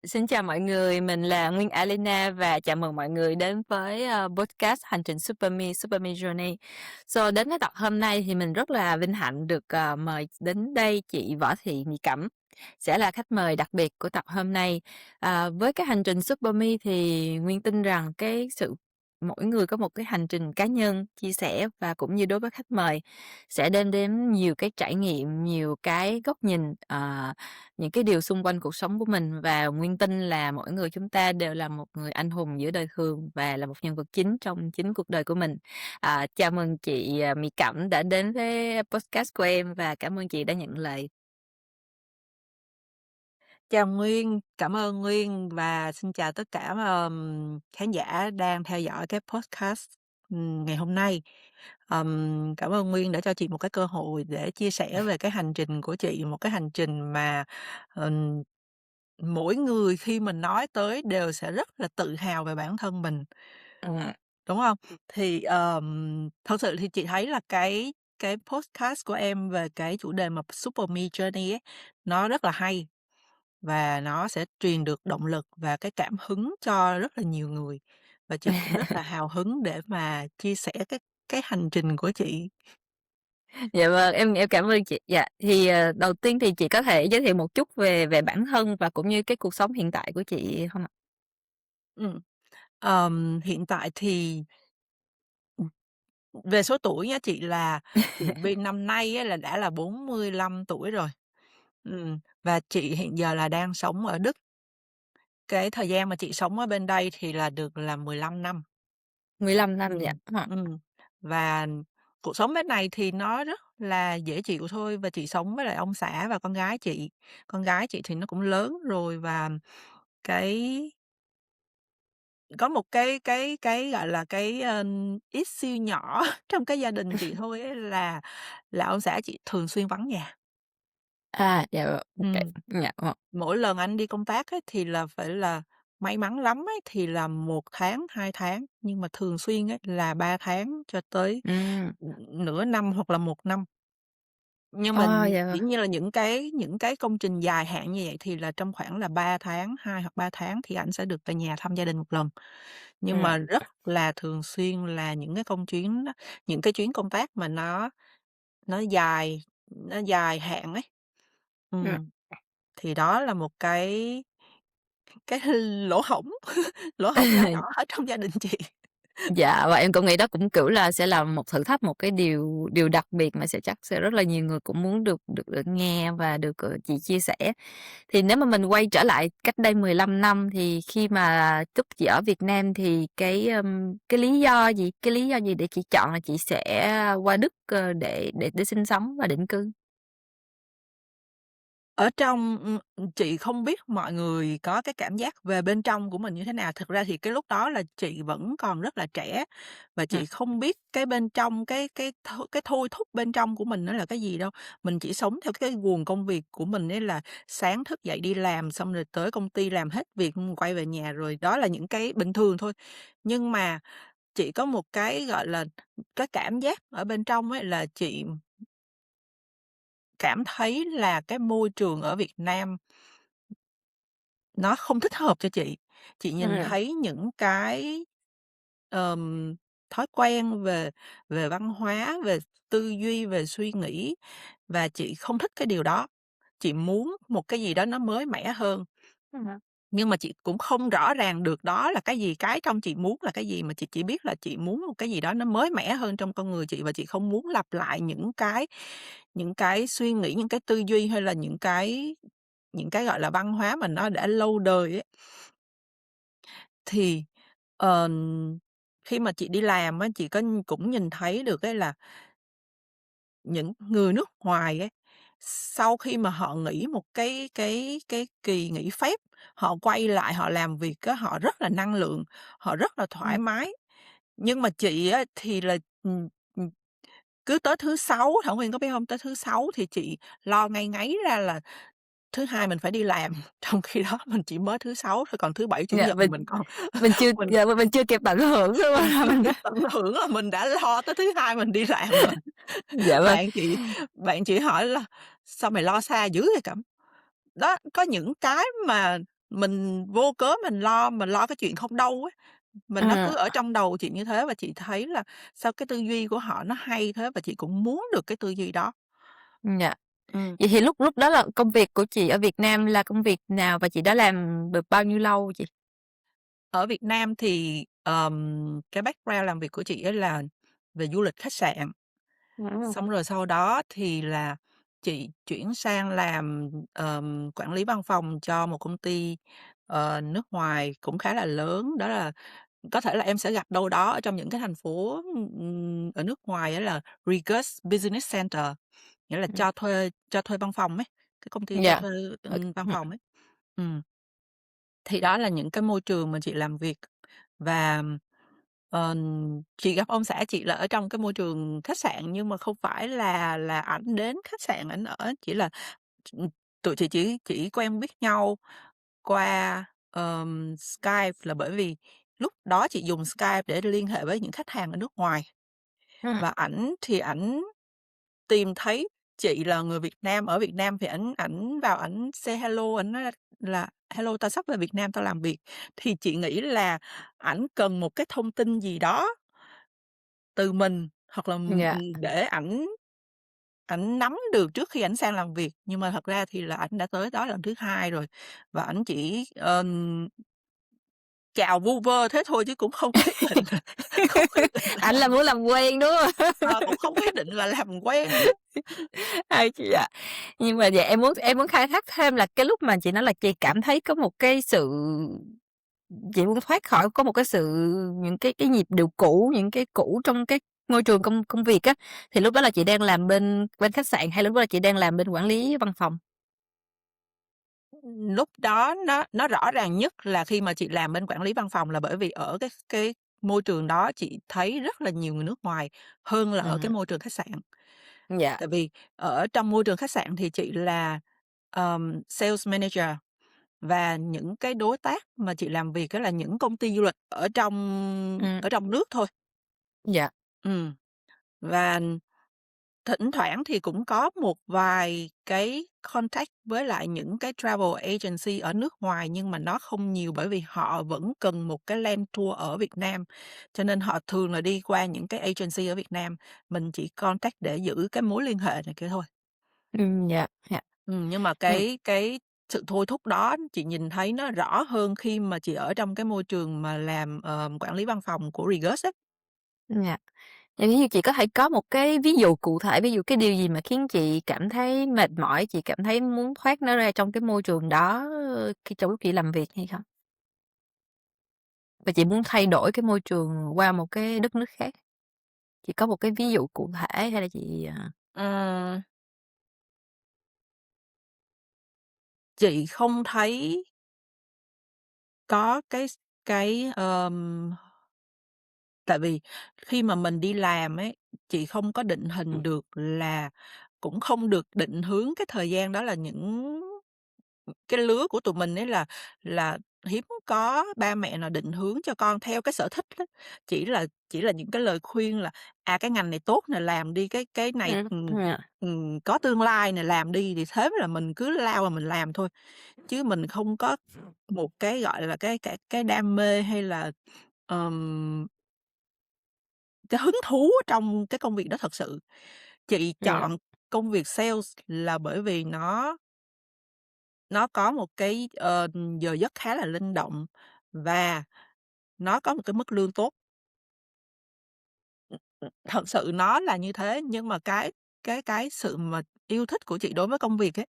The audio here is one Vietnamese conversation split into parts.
Xin chào mọi người, mình là Nguyên Alina và chào mừng mọi người đến với, podcast Hành trình Super Me Journey. Đến cái tập hôm nay thì mình rất là vinh hạnh được, mời đến đây chị Võ Thị Mỹ Cẩm, sẽ là khách mời đặc biệt của tập hôm nay. Với cái hành trình Super Me thì Nguyên tin rằng mỗi người có một cái hành trình cá nhân, chia sẻ và cũng như đối với khách mời sẽ đem đến nhiều cái trải nghiệm, nhiều cái góc nhìn, những cái điều xung quanh cuộc sống của mình và Nguyên tin là mỗi người chúng ta đều là một người anh hùng giữa đời thường và là một nhân vật chính trong chính cuộc đời của mình. Chào mừng chị, Mỹ Cẩm đã đến với podcast của em và cảm ơn chị đã nhận lời. Chào Nguyên, cảm ơn Nguyên và xin chào tất cả, khán giả đang theo dõi cái podcast, ngày hôm nay. Cảm ơn Nguyên đã cho chị một cái cơ hội để chia sẻ về cái hành trình của chị, một cái hành trình mà, ừm, mỗi người khi mình nói tới đều sẽ rất là tự hào về bản thân mình, Ừm, đúng không? Thì, thật sự thì chị thấy là cái podcast của em về cái chủ đề mà Super Me Journey ấy, nó rất là hay. Và nó sẽ truyền được động lực và cái cảm hứng cho rất là nhiều người. Và chị cũng rất là hào hứng để mà chia sẻ cái hành trình của chị. dạ vâng, em cảm ơn chị. Dạ, thì, đầu tiên thì chị có thể giới thiệu một chút về về bản thân và cũng như cái cuộc sống hiện tại của chị không ạ? Ừm, hiện tại thì, về số tuổi nha chị bên năm nay á là đã là 45 tuổi rồi. Và chị hiện giờ là đang sống ở Đức. Cái thời gian mà chị sống ở bên đây thì là được là 15 năm. 15 năm, dạ. Ừm, ừm, và cuộc sống bên này thì nó rất là dễ chịu thôi và chị sống với lại ông xã và con gái chị. Con gái chị thì nó cũng lớn rồi và cái có một cái, gọi là, issue nhỏ trong cái gia đình chị thôi ấy là ông xã chị thường xuyên vắng nhà. Dạ rồi, ô Ừm. dạ, Mỗi lần anh đi công tác ấy, thì là phải là may mắn lắm ấy, thì là 1 tháng, 2 tháng, nhưng mà thường xuyên ấy là 3 tháng cho tới, ừm, nửa năm hoặc là 1 năm. Nhưng mà dạ dĩ vâng, nhiên là những cái công trình dài hạn như vậy thì là trong khoảng là 3 tháng, 2 hoặc 3 tháng thì ảnh sẽ được về nhà thăm gia đình một lần. Nhưng ừm, mà rất là thường xuyên là những cái chuyến công tác mà nó dài hạn ấy. ừm. Ừm, thì đó là một cái lỗ hổng, lỗ hổng nho nhỏ ở trong gia đình chị. Dạ, và em cũng nghĩ đó cũng, kiểu là, sẽ là một thử thách, một cái điều điều đặc biệt mà chắc sẽ rất là nhiều người cũng muốn được nghe và được, chị chia sẻ. Thì nếu mà mình quay trở lại cách đây 15 năm thì khi mà lúc chị ở Việt Nam thì cái lý do gì để chị chọn là chị sẽ qua Đức, để sinh sống và định cư? Ở trong chị không biết mọi người có cái cảm giác về bên trong của mình như thế nào. Thực ra thì cái lúc đó là chị vẫn còn rất là trẻ và Ừm, chị không biết cái bên trong, cái thôi thúc bên trong của mình nó là cái gì đâu. Mình chỉ sống theo cái guồng công việc của mình ấy là sáng thức dậy đi làm, xong rồi tới công ty làm hết việc, quay về nhà rồi đó là những cái bình thường thôi. Nhưng mà chị có một cái, gọi là, cái cảm giác ở bên trong ấy là chị cảm thấy là cái môi trường ở Việt Nam nó không thích hợp cho chị. Chị nhìn ừm, thấy những cái, ờm, thói quen về về văn hóa, về tư duy, về suy nghĩ và chị không thích cái điều đó. Chị muốn một cái gì đó nó mới mẻ hơn, ừm, nhưng mà chị cũng không rõ ràng được đó là cái gì, cái trong chị muốn là cái gì, mà chị chỉ biết là chị muốn một cái gì đó nó mới mẻ hơn trong con người chị và chị không muốn lặp lại những cái suy nghĩ, những cái tư duy hay là những cái, gọi là, văn hóa mà nó đã lâu đời ấy. Thì, ờ, khi mà chị đi làm á, chị cũng nhìn thấy được ấy là những người nước ngoài ấy, sau khi mà họ nghỉ một cái kỳ nghỉ phép, họ quay lại họ làm việc á, họ rất là năng lượng, họ rất là thoải ừm. mái. Nhưng mà chị á, thì là, ừm, cứ tới thứ Sáu, Thảo Nguyên có biết hông? Tới thứ Sáu thì chị lo ngay ngáy ra là thứ Hai mình phải đi làm, trong khi đó mình chỉ mới thứ Sáu thôi, còn thứ Bảy, Chủ Dạ, nhật mình còn mình mình chưa kịp tận hưởng luôn mình mà chưa mình kịp đã tận hưởng là mình đã lo tới thứ Hai mình đi làm rồi. dạ vâng. Bạn chị hỏi là "Sao mày lo xa dữ vậy Cẩm?" Đó, có những cái mà mình vô cớ mình lo cái chuyện không đâu á, nó Ừm, cứ ở trong đầu chị như thế và chị thấy là sao cái tư duy của họ nó hay thế và chị cũng muốn được cái tư duy đó. dạ. Ừm. Vậy thì lúc lúc đó là công việc của chị ở Việt Nam là công việc nào và chị đã làm được bao nhiêu lâu chị? Ở Việt Nam thì, cái background làm việc của chị á là về du lịch khách sạn, xong rồi sau đó thì là chị chuyển sang làm, quản lý văn phòng cho một công ty, nước ngoài cũng khá là lớn. Đó là có thể là em sẽ gặp đâu đó ở trong những cái thành phố, ở nước ngoài á là Regus Business Center, nghĩa là Ừm, cho thuê văn phòng ấy, cái công ty cho dạ. thuê, Ờ, văn phòng ấy. Ừm. Thì đó là những cái môi trường mà chị làm việc và, ờ, chị gặp ông xã chị là ở trong cái môi trường khách sạn nhưng mà không phải là ảnh đến khách sạn ảnh ở, chỉ là, ừm, tụi chị chỉ quen biết nhau qua, Skype là bởi vì lúc đó chị dùng Skype để liên hệ với những khách hàng ở nước ngoài. ừm, Và ảnh thì ảnh tìm thấy chị là người Việt Nam, ở Việt Nam thì ảnh ảnh vào ảnh say hello, ảnh nói là "Hello, tao sắp về Việt Nam tao làm việc." Thì chị nghĩ là ảnh cần một cái thông tin gì đó từ mình, hoặc là, dạ. để ảnh ảnh nắm được trước khi ảnh sang làm việc, nhưng mà thật ra thì là ảnh đã tới đó lần thứ 2 rồi, và ảnh chỉ, chào vu vơ thế thôi chứ cũng không quyết định là không quyết định là Ảnh là muốn làm quen, đúng hông? cũng không quyết định là làm quen nữa. Hay chị ạ. Nhưng mà vậy em muốn khai thác thêm là cái lúc mà chị nói là chị cảm thấy có một cái sự chị muốn thoát khỏi có một cái sự những cái nhịp điệu cũ, những cái cũ trong cái môi trường công công việc á, thì lúc đó là chị đang làm bên bên khách sạn hay lúc đó là chị đang làm bên quản lý văn phòng? Lúc đó nó rõ ràng nhất là khi mà chị làm bên quản lý văn phòng là bởi vì ở cái môi trường đó chị thấy rất là nhiều người nước ngoài hơn là ở cái Ừm, môi trường khách sạn. dạ, Tại vì ở trong môi trường khách sạn thì chị là, sales manager và những cái đối tác mà chị làm việc á là những công ty du lịch ừm, ở trong nước thôi. dạ, Ừm, và thỉnh thoảng thì cũng có một vài cái contact với lại những cái travel agency ở nước ngoài, nhưng mà nó không nhiều bởi vì họ vẫn cần một cái land tour ở Việt Nam, cho nên họ thường là đi qua những cái agency ở Việt Nam, mình chỉ contact để giữ cái mối liên hệ này kia thôi. dạ, dạ, Nhưng mà ừm, cái sự thôi thúc đó chị nhìn thấy nó rõ hơn khi mà chị ở trong cái môi trường mà làm, quản lý văn phòng của Regus á. dạ. Vậy nếu như chị có thể có một cái ví dụ cụ thể, ví dụ cái điều gì mà khiến chị cảm thấy mệt mỏi, chị cảm thấy muốn thoát nó ra trong cái môi trường đó, khi trong lúc chị làm việc hay không? Và chị muốn thay đổi cái môi trường qua một cái đất nước khác, chị có một cái ví dụ cụ thể hay là chị, Ừm, chị không thấy có tại vì khi mà mình đi làm ấy, chị không có định hình được là cũng không được định hướng cái thời gian đó là những cái lứa của tụi mình ấy là hiếm có ba mẹ nào định hướng cho con theo cái sở thích á. Chỉ là những cái lời khuyên là, cái ngành này tốt nè, làm đi, cái này, dạ, có tương lai nè, làm đi, thì thế là mình cứ lao vào mình làm thôi. Chứ mình không có một cái, gọi là, cái đam mê hay là, ờm, cái hứng thú ở trong cái công việc đó thật sự. Chị ừm, chọn công việc sales là bởi vì nó có một cái, giờ giấc khá là linh động và nó có một cái mức lương tốt. Thật sự nó là như thế, nhưng mà cái sự mà yêu thích của chị đối với công việc ấy,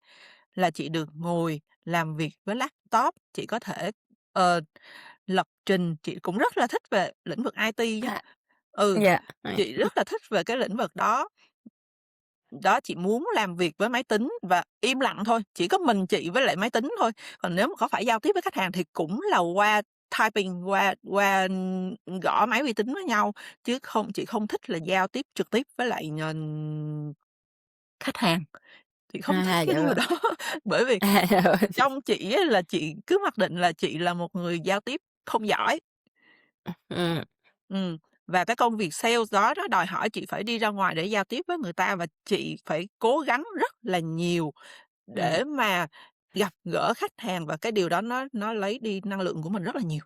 là chị được ngồi làm việc với laptop, chị có thể, ờ, lập trình, chị cũng rất là thích về lĩnh vực IT nhá. à, Ừ, dạ, chị rất là thích về cái lĩnh vực đó. Đó, chị muốn làm việc với máy tính và im lặng thôi, chỉ có mình chị với lại máy tính thôi. Còn nếu mà có phải giao tiếp với khách hàng thì cũng là qua typing, qua gõ máy vi tính với nhau, chứ chị không thích là giao tiếp trực tiếp với lại, khách hàng, chị không thích cái dạ điều vâng, đó. Bởi vì dạ vâng, trong chị á là chị cứ mặc định là chị là một người giao tiếp không giỏi. ừm, Ừm, và cái công việc sales đó nó đòi hỏi chị phải đi ra ngoài để giao tiếp với người ta và chị phải cố gắng rất là nhiều ừm, để mà gặp gỡ khách hàng và cái điều đó nó lấy đi năng lượng của mình rất là nhiều.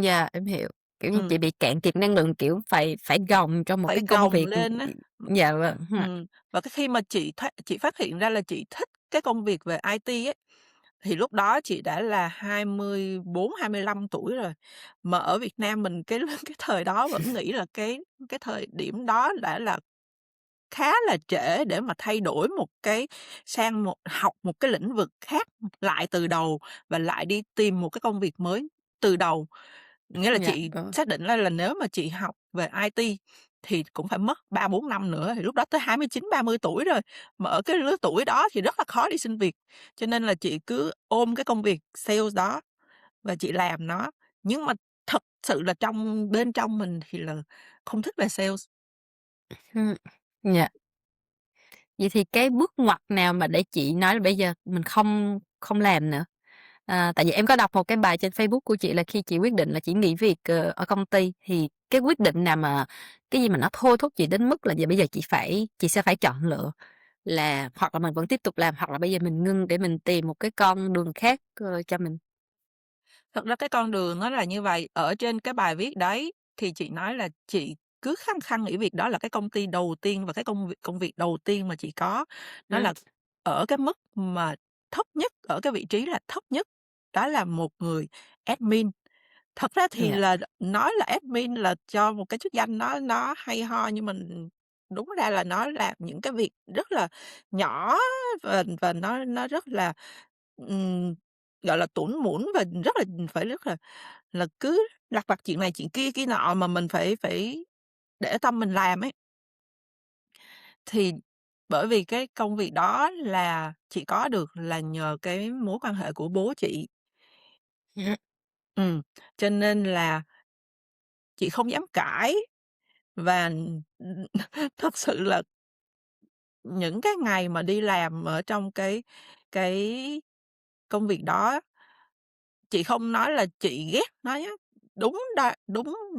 Yeah, em hiểu, kiểu như, Ừm, chị bị cạn kiệt năng lượng, kiểu, phải phải gồng trong một phải cái công gồng việc lên á. dạ vâng, Và cái khi mà chị phát hiện ra là chị thích cái công việc về IT ấy, thì lúc đó chị đã là 24, 25 tuổi rồi. Mà ở Việt Nam mình cái cái thời đó vẫn nghĩ là cái thời điểm đó đã là khá là trễ để mà thay đổi một cái sang học một cái lĩnh vực khác lại từ đầu và lại đi tìm một cái công việc mới từ đầu. Nghĩa là dạ, chị xác định ra là nếu mà chị học về IT thì cũng phải mất 3, 4 năm nữa, thì lúc đó tới 29, 30 tuổi rồi, mà ở cái lứa tuổi đó thì rất là khó đi xin việc. Cho nên là chị cứ ôm cái công việc sales đó và chị làm nó, nhưng mà thật sự là bên trong mình thì là không thích về sales. ừm, dạ. Vậy thì cái bước ngoặt nào mà để chị nói là bây giờ mình không không làm nữa? Tại vì em có đọc một cái bài trên Facebook của chị là khi chị quyết định là chị nghỉ việc, ở công ty, thì cái quyết định nào mà cái gì mà nó thôi thúc chị đến mức là giờ bây giờ chị sẽ phải chọn lựa là hoặc là mình vẫn tiếp tục làm, hoặc là bây giờ mình ngưng để mình tìm một cái con đường khác, cho mình? Thật ra cái con đường nó là như vậy, ở trên cái bài viết đấy thì chị nói là chị cứ khăng khăng nghỉ việc, đó là cái công ty đầu tiên và cái công việc đầu tiên mà chị có. Nó Ừm, là ở cái mức mà thấp nhất, ở cái vị trí là thấp nhất, đó là một người admin. Thật ra thì dạ, là nói là admin là cho một cái chức danh nó hay ho, nhưng mà đúng ra là nó làm những cái việc rất là nhỏ và nó rất là, ừm, gọi là, tủn mủn và rất là cứ lặt vặt chuyện này chuyện kia kia nọ mà mình phải phải để tâm mình làm ấy. Thì bởi vì cái công việc đó là chị có được là nhờ cái mối quan hệ của bố chị. ừm, Ừm, cho nên là chị không dám cãi và, thật sự là những cái ngày mà đi làm ở trong cái công việc đó, chị không nói là chị ghét nó nhá, đúng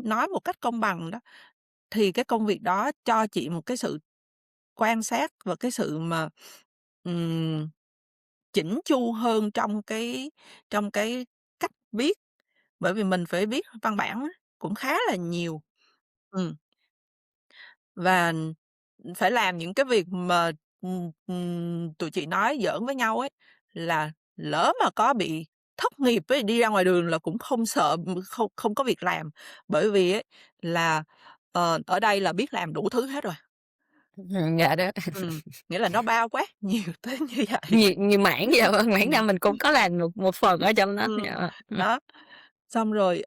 nói một cách công bằng đó, thì cái công việc đó cho chị một cái sự quan sát và cái sự mà, ừm, chỉn chu hơn trong cái cách viết, bởi vì mình phải viết văn bản á, cũng khá là nhiều. Ừm. Và, phải làm những cái việc mà, tụi chị nói giỡn với nhau ấy, là lỡ mà có bị thất nghiệp ấy, đi ra ngoài đường là cũng không sợ, không không có việc làm. Bởi vì ấy là, ở đây là biết làm đủ thứ hết rồi. dạ đó, Ừm, nghĩa là nó bao quát nhiều tới như vậy. nhiều nhiều mảng, dạ vâng, mảng nào Ừm, mình cũng có làm một một phần ở trong đó, ừm, dạ vâng, đó, xong rồi,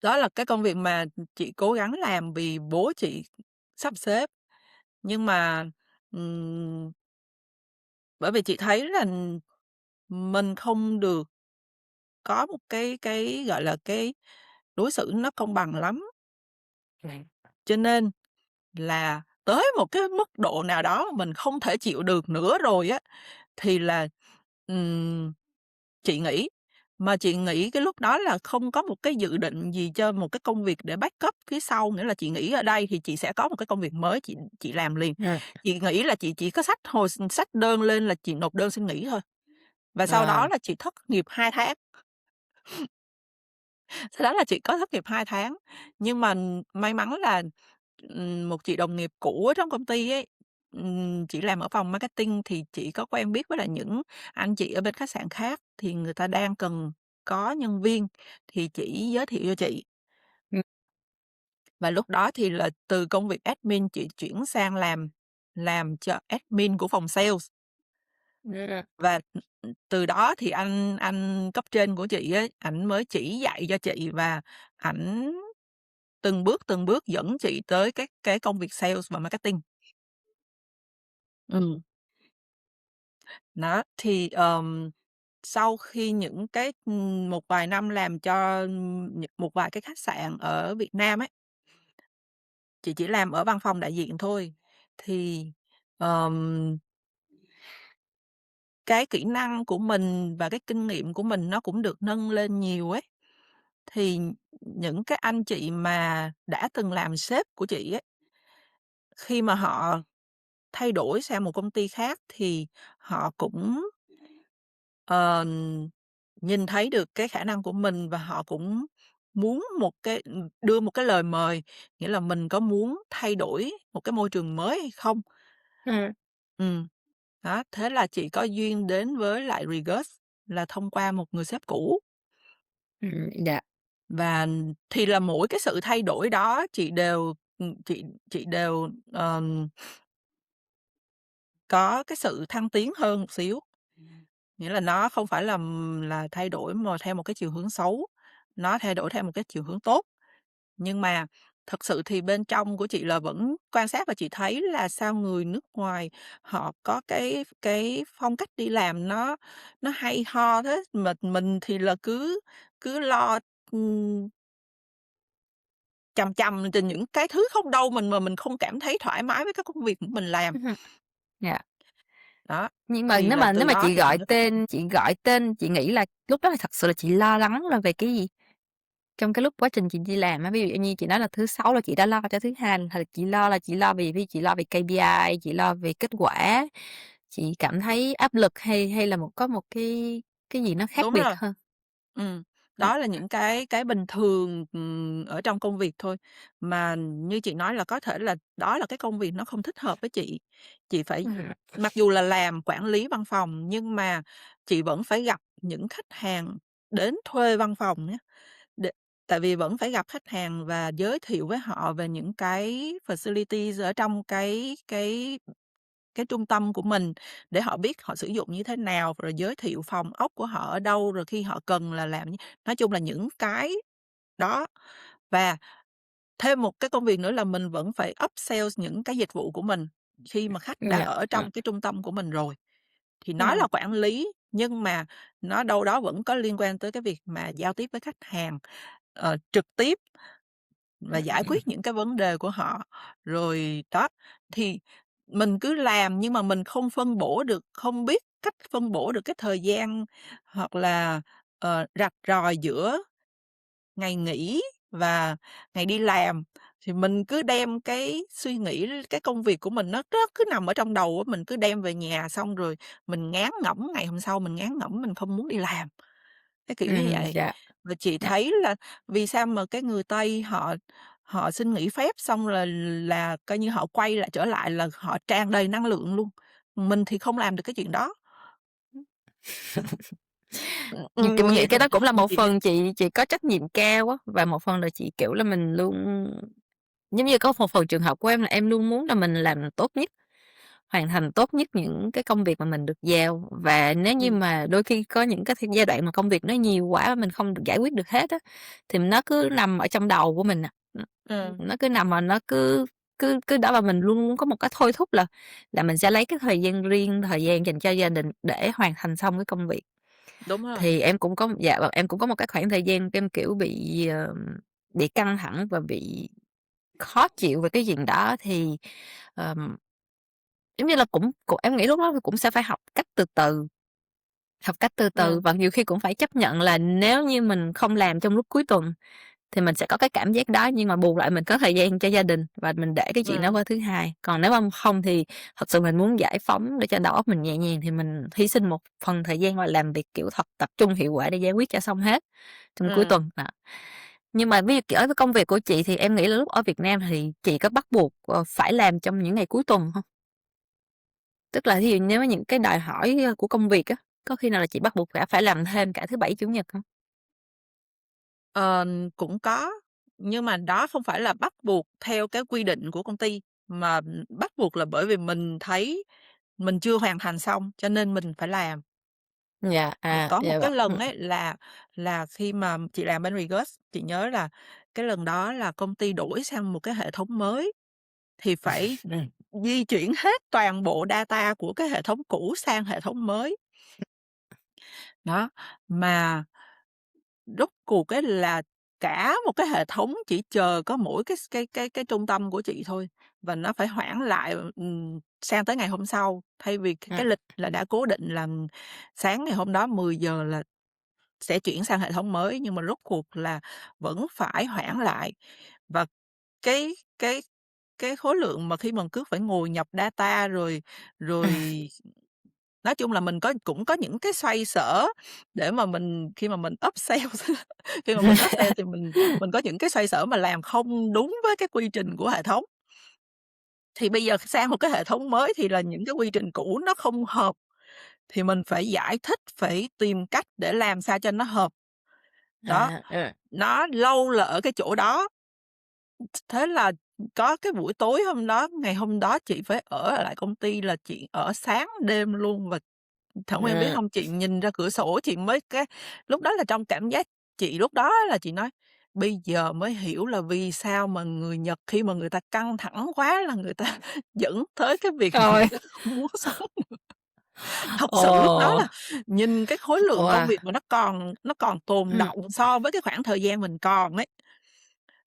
đó là cái công việc mà chị cố gắng làm vì bố chị sắp xếp. Nhưng mà, ừm, bởi vì chị thấy là mình không được có một cái, gọi là, cái đối xử nó công bằng lắm, cho nên là tới một cái mức độ nào đó mình không thể chịu được nữa rồi á, thì là, ừm, chị nghỉ. Mà chị nghĩ cái lúc đó là không có một cái dự định gì cho một cái công việc để backup phía sau, nghĩa là chị nghỉ ở đây thì chị sẽ có một cái công việc mới chị làm liền. ừm, Chị nghĩ là chị chỉ có xách đơn lên là chị nộp đơn xin nghỉ thôi, và sau đó ờ, là chị thất nghiệp 2 tháng. Sau đó là chị có thất nghiệp 2 tháng, nhưng mà may mắn là, một chị đồng nghiệp cũ ở trong công ty ấy, chị làm ở phòng marketing thì chị có quen biết với lại những anh chị ở bên khách sạn khác, thì người ta đang cần có nhân viên thì chỉ giới thiệu cho chị. ừm, Và lúc đó thì là từ công việc admin chị chuyển sang làm cho admin của phòng sales. ừm. Và, từ đó thì anh cấp trên của chị ấy, ảnh mới chỉ dạy cho chị và ảnh từng bước dẫn chị tới cái công việc sales và marketing. Ừm. Đó, thì, sau khi những cái, một vài năm làm cho, một vài cái khách sạn ở Việt Nam ấy, chị chỉ làm ở văn phòng đại diện thôi, thì, ờm, cái kỹ năng của mình và cái kinh nghiệm của mình nó cũng được nâng lên nhiều ấy. Thì những cái anh chị mà đã từng làm sếp của chị ấy, khi mà họ thay đổi sang một công ty khác thì họ cũng, ờ, nhìn thấy được cái khả năng của mình và họ cũng muốn đưa một cái lời mời, nghĩa là mình có muốn thay đổi một cái môi trường mới hay không? Ừm, Ừm, đó, thế là chị có duyên đến với lại Regus là thông qua một người sếp cũ. dạ, Và thì là mỗi cái sự thay đổi đó chị đều, có cái sự thăng tiến hơn một xíu. Nghĩa là nó không phải là thay đổi mà theo một cái chiều hướng xấu, nó thay đổi theo một cái chiều hướng tốt. Nhưng mà thực sự thì bên trong của chị là vẫn quan sát và chị thấy là sao người nước ngoài họ có cái phong cách đi làm nó hay ho thế, mà mình thì là cứ cứ lo, ừm, chằm chằm trên những cái thứ không đâu mà mình không cảm thấy thoải mái với cái công việc của mình làm. ừm, dạ. Đó, Nhưng mà thì nếu là mà nếu từ mà đó thì chị mới quyết định. chị gọi tên, chị nghĩ là lúc đó thì thật sự là chị lo lắng là về cái gì? Trong cái lúc quá trình chị đi làm á, ví dụ như chị nói là thứ Sáu là chị đã lo cho thứ Hai là chị lo vì chị lo về KPI, chị lo về kết quả, chị cảm thấy áp lực hay hay là có một cái gì nó khác Đúng biệt rồi. hơn? Ừm, Ừm, đó là những cái bình thường, ở trong công việc thôi. Mà như chị nói là có thể là đó là cái công việc nó không thích hợp với chị. Chị phải ừm, mặc dù là làm quản lý văn phòng nhưng mà chị vẫn phải gặp những khách hàng đến thuê văn phòng nhé. Để tại vì vẫn phải gặp khách hàng và giới thiệu với họ về những cái facilities ở trong cái trung tâm của mình để họ biết họ sử dụng như thế nào, rồi giới thiệu phòng ốc của họ ở đâu, rồi khi họ cần là làm nói chung là những cái đó. Và thêm một cái công việc nữa là mình vẫn phải upsell những cái dịch vụ của mình khi mà khách đã dạ, ở trong cái trung tâm của mình rồi. Thì nói ừm, là quản lý, nhưng mà nó đâu đó vẫn có liên quan tới cái việc mà giao tiếp với khách hàng, trực tiếp và giải ừm, quyết những cái vấn đề của họ. Rồi đó, thì mình cứ làm nhưng mà mình không biết cách phân bổ được cái thời gian hoặc là, rạch ròi giữa ngày nghỉ và ngày đi làm. Thì mình cứ đem cái suy nghĩ, cái công việc của mình nó cứ nằm ở trong đầu á, mình cứ đem về nhà xong rồi mình ngán ngẩm, ngày hôm sau mình ngán ngẩm mình không muốn đi làm, cái kiểu như vậy. dạ, Và chị dạ, thấy là vì sao mà cái người Tây họ họ xin nghỉ phép xong rồi là coi như họ quay lại trở lại là họ tràn đầy năng lượng luôn. Mình thì không làm được cái chuyện đó. nhưng Kiểu mình nghĩ vậy cái thôi. đó cũng là một Chị phần chị có trách nhiệm cao á, và một phần là chị, kiểu là, mình luôn giống như có một phần trường hợp của em là em luôn muốn là mình làm tốt nhất. Hoàn thành tốt nhất những cái công việc mà mình được giao, và nếu như ừm, mà đôi khi có những cái giai đoạn mà công việc nó nhiều quá mà mình không được giải quyết được hết á, thì nó cứ nằm ở trong đầu của mình à. Nó cứ nằm mà nó cứ cứ cứ đó, và mình luôn luôn có một cái thôi thúc là mình sẽ lấy cái thời gian riêng, thời gian dành cho gia đình để hoàn thành xong cái công việc. đúng rồi. Thì em cũng có vâng, em cũng có một cái khoảng thời gian em, kiểu, bị căng thẳng và bị khó chịu về cái chuyện đó, thì, ờm giống như là, cũng em nghĩ lúc đó cũng sẽ phải học cách từ từ Ừm, và nhiều khi cũng phải chấp nhận là nếu như mình không làm trong lúc cuối tuần thì mình sẽ có cái cảm giác đó, nhưng mà bù lại mình có thời gian cho gia đình và mình để cái chuyện đó ừm, qua thứ Hai. Còn nếu mà không thì thật sự mình muốn giải phóng để cho đầu óc mình nhẹ nhàng thì mình hy sinh một phần thời gian và làm việc, kiểu, thật tập trung hiệu quả để giải quyết cho xong hết trong cuối ừm. tuần, đó. Nhưng mà ví dụ, kiểu, với công việc của chị thì em nghĩ là lúc ở Việt Nam thì chị có bắt buộc, phải làm trong những ngày cuối tuần hông? Tức là thí dụ nếu mà những cái đòi hỏi, của công việc á, có khi nào là chị bắt buộc phải làm thêm cả thứ Bảy, Chủ nhật hông? Ờ, cũng có, nhưng mà đó không phải là bắt buộc theo cái quy định của công ty, mà, bắt buộc là bởi vì mình thấy mình chưa hoàn thành xong cho nên mình phải làm. Dạ, Có một dạ cái vâng, lần ấy là khi mà chị làm bên Regus, chị nhớ là cái lần đó là công ty đổi sang một cái hệ thống mới, thì phải ừm, di chuyển hết toàn bộ data của cái hệ thống cũ sang hệ thống mới. Đó, mà rốt cuộc ấy là cả một cái hệ thống chỉ chờ có mỗi cái trung tâm của chị thôi, và nó phải hoãn lại, sang tới ngày hôm sau, thay vì cái ừm, lịch là đã cố định là sáng ngày hôm đó 10 giờ là sẽ chuyển sang hệ thống mới, nhưng mà rốt cuộc là vẫn phải hoãn lại. Và cái cái khối lượng mà khi mình cứ phải ngồi nhập data rồi rồi nói chung là mình cũng có những cái xoay sở để mà khi mà mình upsell khi mà mình upsell thì mình có những cái xoay sở mà làm không đúng với cái quy trình của hệ thống. Thì bây giờ sang một cái hệ thống mới thì là những cái quy trình cũ nó không hợp, thì mình phải giải thích, phải tìm cách để làm sao cho nó hợp. Đó, nó lâu là ở cái chỗ đó. Thế là có cái buổi tối ngày hôm đó chị phải ở lại công ty là chị ở sáng đêm luôn, và Thảo Nguyên biết hông? Chị nhìn ra cửa sổ chị mới lúc đó là trong cảm giác chị lúc đó là chị nói: "Bây giờ mới hiểu là vì sao mà người Nhật khi mà người ta căng thẳng quá là người ta dẫn tới cái việc mà Rồi. người ta không muốn sống." Thật sự lúc đó Ồ, là nhìn cái khối lượng công wow, việc mà nó còn tồn ừm, đọng so với cái khoảng thời gian mình còn ấy,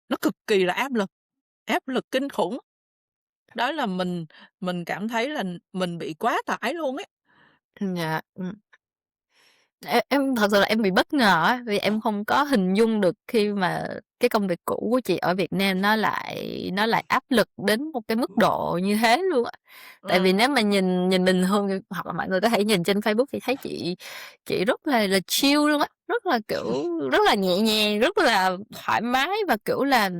nó cực kỳ là áp lực kinh khủng. Đó là mình cảm thấy là mình bị quá tải luôn ấy. dạ, em thật sự là em bị bất ngờ á, vì em không có hình dung được khi mà cái công việc cũ của chị ở Việt Nam nó lại áp lực đến một cái mức độ như thế luôn á. Tại vì Ừm. nếu mà nhìn nhìn bình thường hoặc là mọi người có thể nhìn trên Facebook thì thấy chị rất là chill luôn á, rất là, kiểu, rất là nhẹ nhàng, rất là thoải mái và, kiểu là,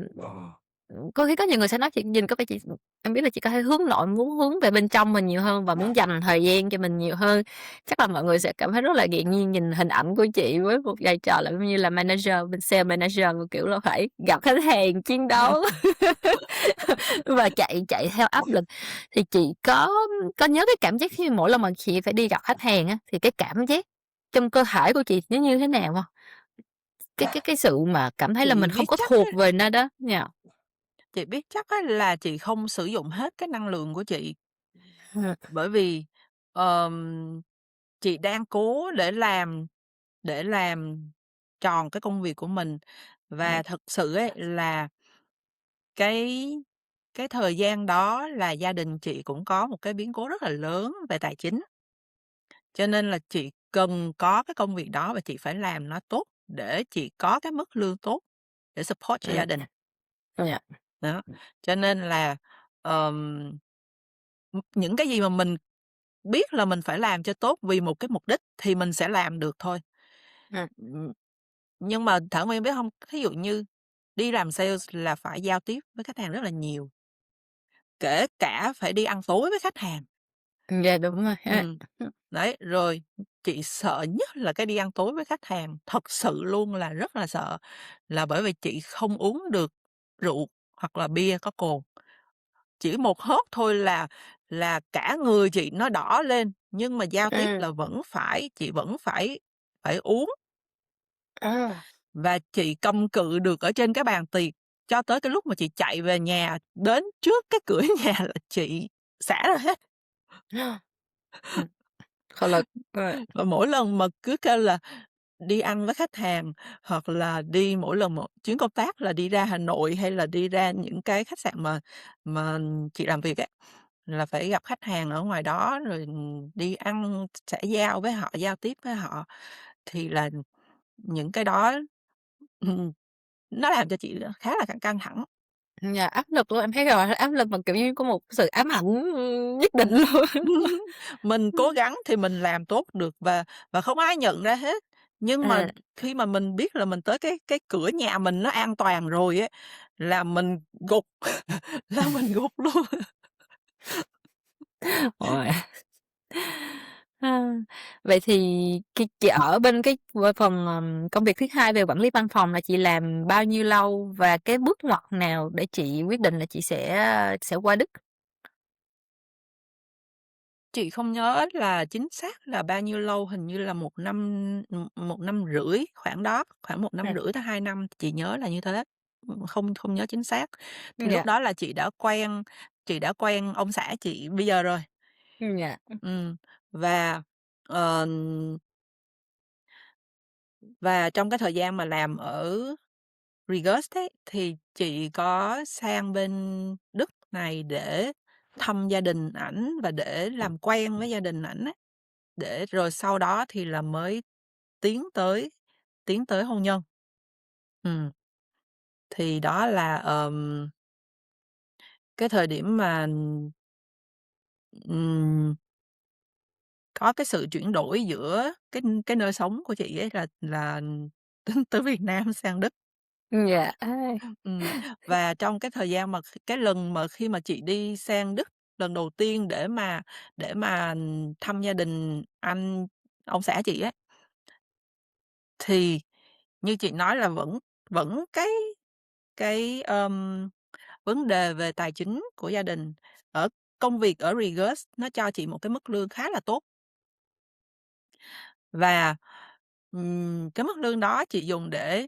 có khi có nhiều người sẽ nói chị nhìn có vẻ chị em biết là chị có thể hướng nội, muốn hướng về bên trong mình nhiều hơn và muốn dành thời gian cho mình nhiều hơn. Chắc là mọi người sẽ cảm thấy rất là ngạc nhiên nhìn hình ảnh của chị với một vai trò là giống như là manager, bên sale manager, kiểu là, phải gặp khách hàng, chiến đấu và chạy chạy theo áp lực. Thì chị có nhớ cái cảm giác khi mỗi lần mà chị phải đi gặp khách hàng á, thì cái cảm giác trong cơ thể của chị nó như thế nào hông? Cái sự mà cảm thấy là Chị mình biết không có chắc á thuộc về nơi đó nha. chị biết chắc á là chị không sử dụng hết cái năng lượng của chị, Ừm, bởi vì, ờm, chị đang cố để làm tròn cái công việc của mình. ừm, Và thực sự ấy là cái cái thời gian đó là gia đình chị cũng có một cái biến cố rất là lớn về tài chính, cho nên là chị cần có cái công việc đó và chị phải làm nó tốt để chị có cái mức lương tốt để support cho ừm, gia đình. dạ, Đó, cho nên là, ờm, những cái gì mà mình biết là mình phải làm cho tốt vì một cái mục đích thì mình sẽ làm được thôi. ừm, Ừm, nhưng mà Thảo Nguyên biết hông? Thí dụ như đi làm sales là phải giao tiếp với khách hàng rất là nhiều, kể cả phải đi ăn tối với khách hàng. dạ, đúng rồi ha. Ừm, đấy, rồi chị sợ nhất là cái đi ăn tối với khách hàng, thật sự luôn là rất là sợ, là bởi vì chị không uống được rượu hoặc là bia có cồn. Chỉ một hớp thôi là cả người chị nó đỏ lên, nhưng mà giao tiếp Ừm, là chị vẫn phải phải uống, à, và chị cầm cự được ở trên cái bàn tiệc cho tới cái lúc mà chị chạy về nhà, đến trước cái cửa nhà là chị xả ra hết. ừm, không lực, Và mỗi lần mà cứ kêu là đi ăn với khách hàng, hoặc là mỗi lần một chuyến công tác là đi ra Hà Nội hay là đi ra những cái khách sạn mà chị làm việc ấy, là phải gặp khách hàng ở ngoài đó, rồi, đi ăn xã giao với họ, giao tiếp với họ, thì là những cái đó, ừm, nó làm cho chị khá là căng căng thẳng. dạ, áp lực luôn, em thấy rồi, áp lực mà, kiểu như, có một sự ám ảnh, nhất định luôn. Mình cố gắng thì mình làm tốt được và không ai nhận ra hết. Nhưng mà À, khi mà mình biết là mình tới cái cửa nhà mình nó an toàn rồi á, là mình gục, là mình gục luôn. ôi. Ha, vậy thì chị ở bên cái phần, công việc thứ hai về quản lý văn phòng là chị làm bao nhiêu lâu? Và cái bước ngoặt nào để chị quyết định là chị sẽ qua Đức? Chị không nhớ là chính xác là bao nhiêu lâu, hình như là 1 năm rưỡi, khoảng đó, khoảng 1 năm rưỡi tới 2 năm, chị nhớ là như thế. Không không nhớ chính xác. Thì lúc Dạ, đó là chị đã quen ông xã chị bây giờ rồi. dạ, Ừm, và, ờ, và trong cái thời gian mà làm ở Regus ấy, thì chị có sang bên Đức này để thăm gia đình ảnh và để làm quen với gia đình ảnh á, để rồi sau đó thì là mới tiến tới tiến tới hôn nhân. Ừm, thì đó là, cái thời điểm mà, ừm, có cái sự chuyển đổi giữa cái nơi sống của chị ấy là từ Việt Nam sang Đức. Dạ. Ừm, và trong cái thời gian mà cái lần mà khi mà chị đi sang Đức lần đầu tiên để mà thăm gia đình ông xã chị ấy, thì như chị nói là vẫn vẫn cái vấn đề về tài chính của gia đình. Ở công việc ở Regus nó cho chị một cái mức lương khá là tốt và, cái mức lương đó chị dùng để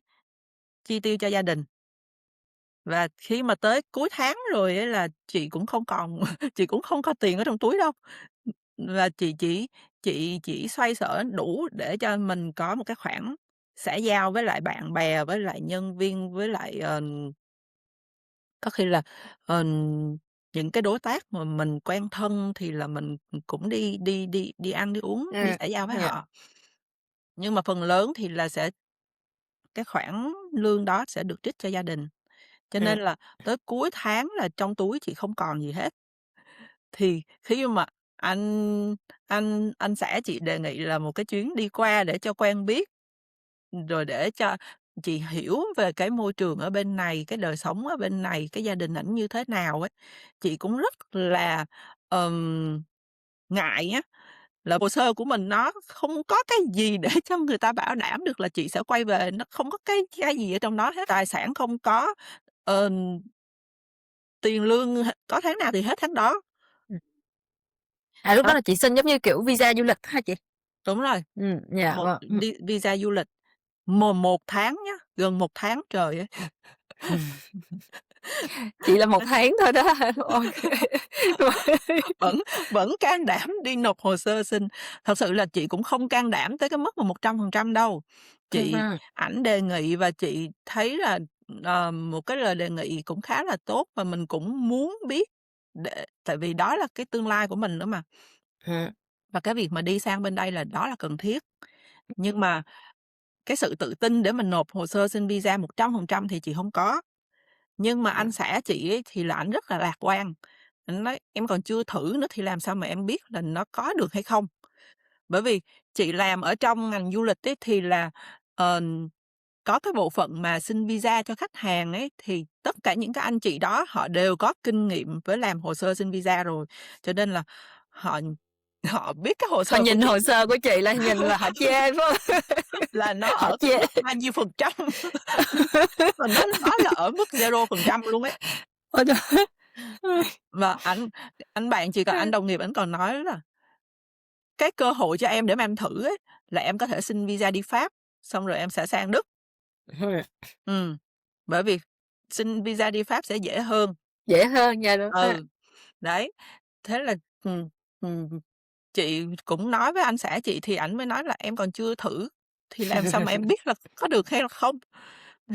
chi tiêu cho gia đình. Và khi mà tới cuối tháng rồi ấy là chị cũng không còn chị cũng không có tiền ở trong túi đâu. Và chị chỉ xoay sở đủ để cho mình có một cái khoản xã giao với lại bạn bè, với lại nhân viên, với lại, có khi là, ờ, những cái đối tác mà mình quen thân thì là mình, cũng đi đi đi đi ăn, đi uống, đi xã giao với Dạ. họ. Nhưng mà phần lớn thì là cái khoản lương đó sẽ được trích cho gia đình, cho nên là tới cuối tháng là trong túi chị không còn gì hết. Thì khi mà anh xã chị đề nghị là một cái chuyến đi qua để cho quen biết, rồi để cho chị hiểu về cái môi trường ở bên này, cái đời sống ở bên này, cái gia đình ảnh như thế nào ấy, chị cũng rất là, ngại á, là hồ sơ của mình nó không có cái gì để cho người ta bảo đảm được là chị sẽ quay về, nó không có cái gì ở trong đó hết, tài sản không có, ờ, tiền lương có tháng nào thì hết tháng đó. Lúc đó Đó, là chị xin giống như kiểu visa du lịch hả chị? đúng rồi. Dạ Một vâng. đi visa du lịch, 1 tháng nhá, gần 1 tháng trời á. Chị là 1 tháng thôi đó. Ô Vẫn vẫn can đảm đi nộp hồ sơ xin. Thật sự là chị cũng không can đảm tới cái mức mà 100% đâu. Ảnh đề nghị và chị thấy là, một cái lời đề nghị cũng khá là tốt và mình cũng muốn biết tại vì đó là cái tương lai của mình nữa mà. Và cái việc mà đi sang bên đây là đó là cần thiết. Nhưng mà cái sự tự tin để mình nộp hồ sơ xin visa 100% thì chị hông có. Nhưng mà anh xã chị ấy thì là ảnh rất là lạc quan. Ảnh nói: "Em còn chưa thử nữa thì làm sao mà em biết là nó có được hay không?" Bởi vì chị làm ở trong ngành du lịch ấy thì là, ờ, có cái bộ phận mà xin visa cho khách hàng ấy, thì tất cả những cái anh chị đó họ đều có kinh nghiệm với làm hồ sơ xin visa rồi, cho nên là họ họ biết cái hồ Họ sơ của nhìn chị hồ sơ của chị là nhìn là họ chê, phải hông? là nó Họ ở cái chê. mức bao nhiêu phần trăm, và nó nói là ở mức 0% luôn ấy. Ôi trời! Và anh bạn chị anh đồng nghiệp ảnh còn nói là "Cái cơ hội cho em để mà em thử ấy, là em có thể xin visa đi Pháp, xong rồi em sẽ sang Đức." Ừm, bởi vì xin visa đi Pháp sẽ dễ hơn. Dễ hơn, dạ đúng rồi. Ừ, đấy, thế là, ừm, ừm, chị cũng nói với anh xã chị thì ảnh mới nói là "Em còn chưa thử, thì làm sao mà em biết là có được hay là không?"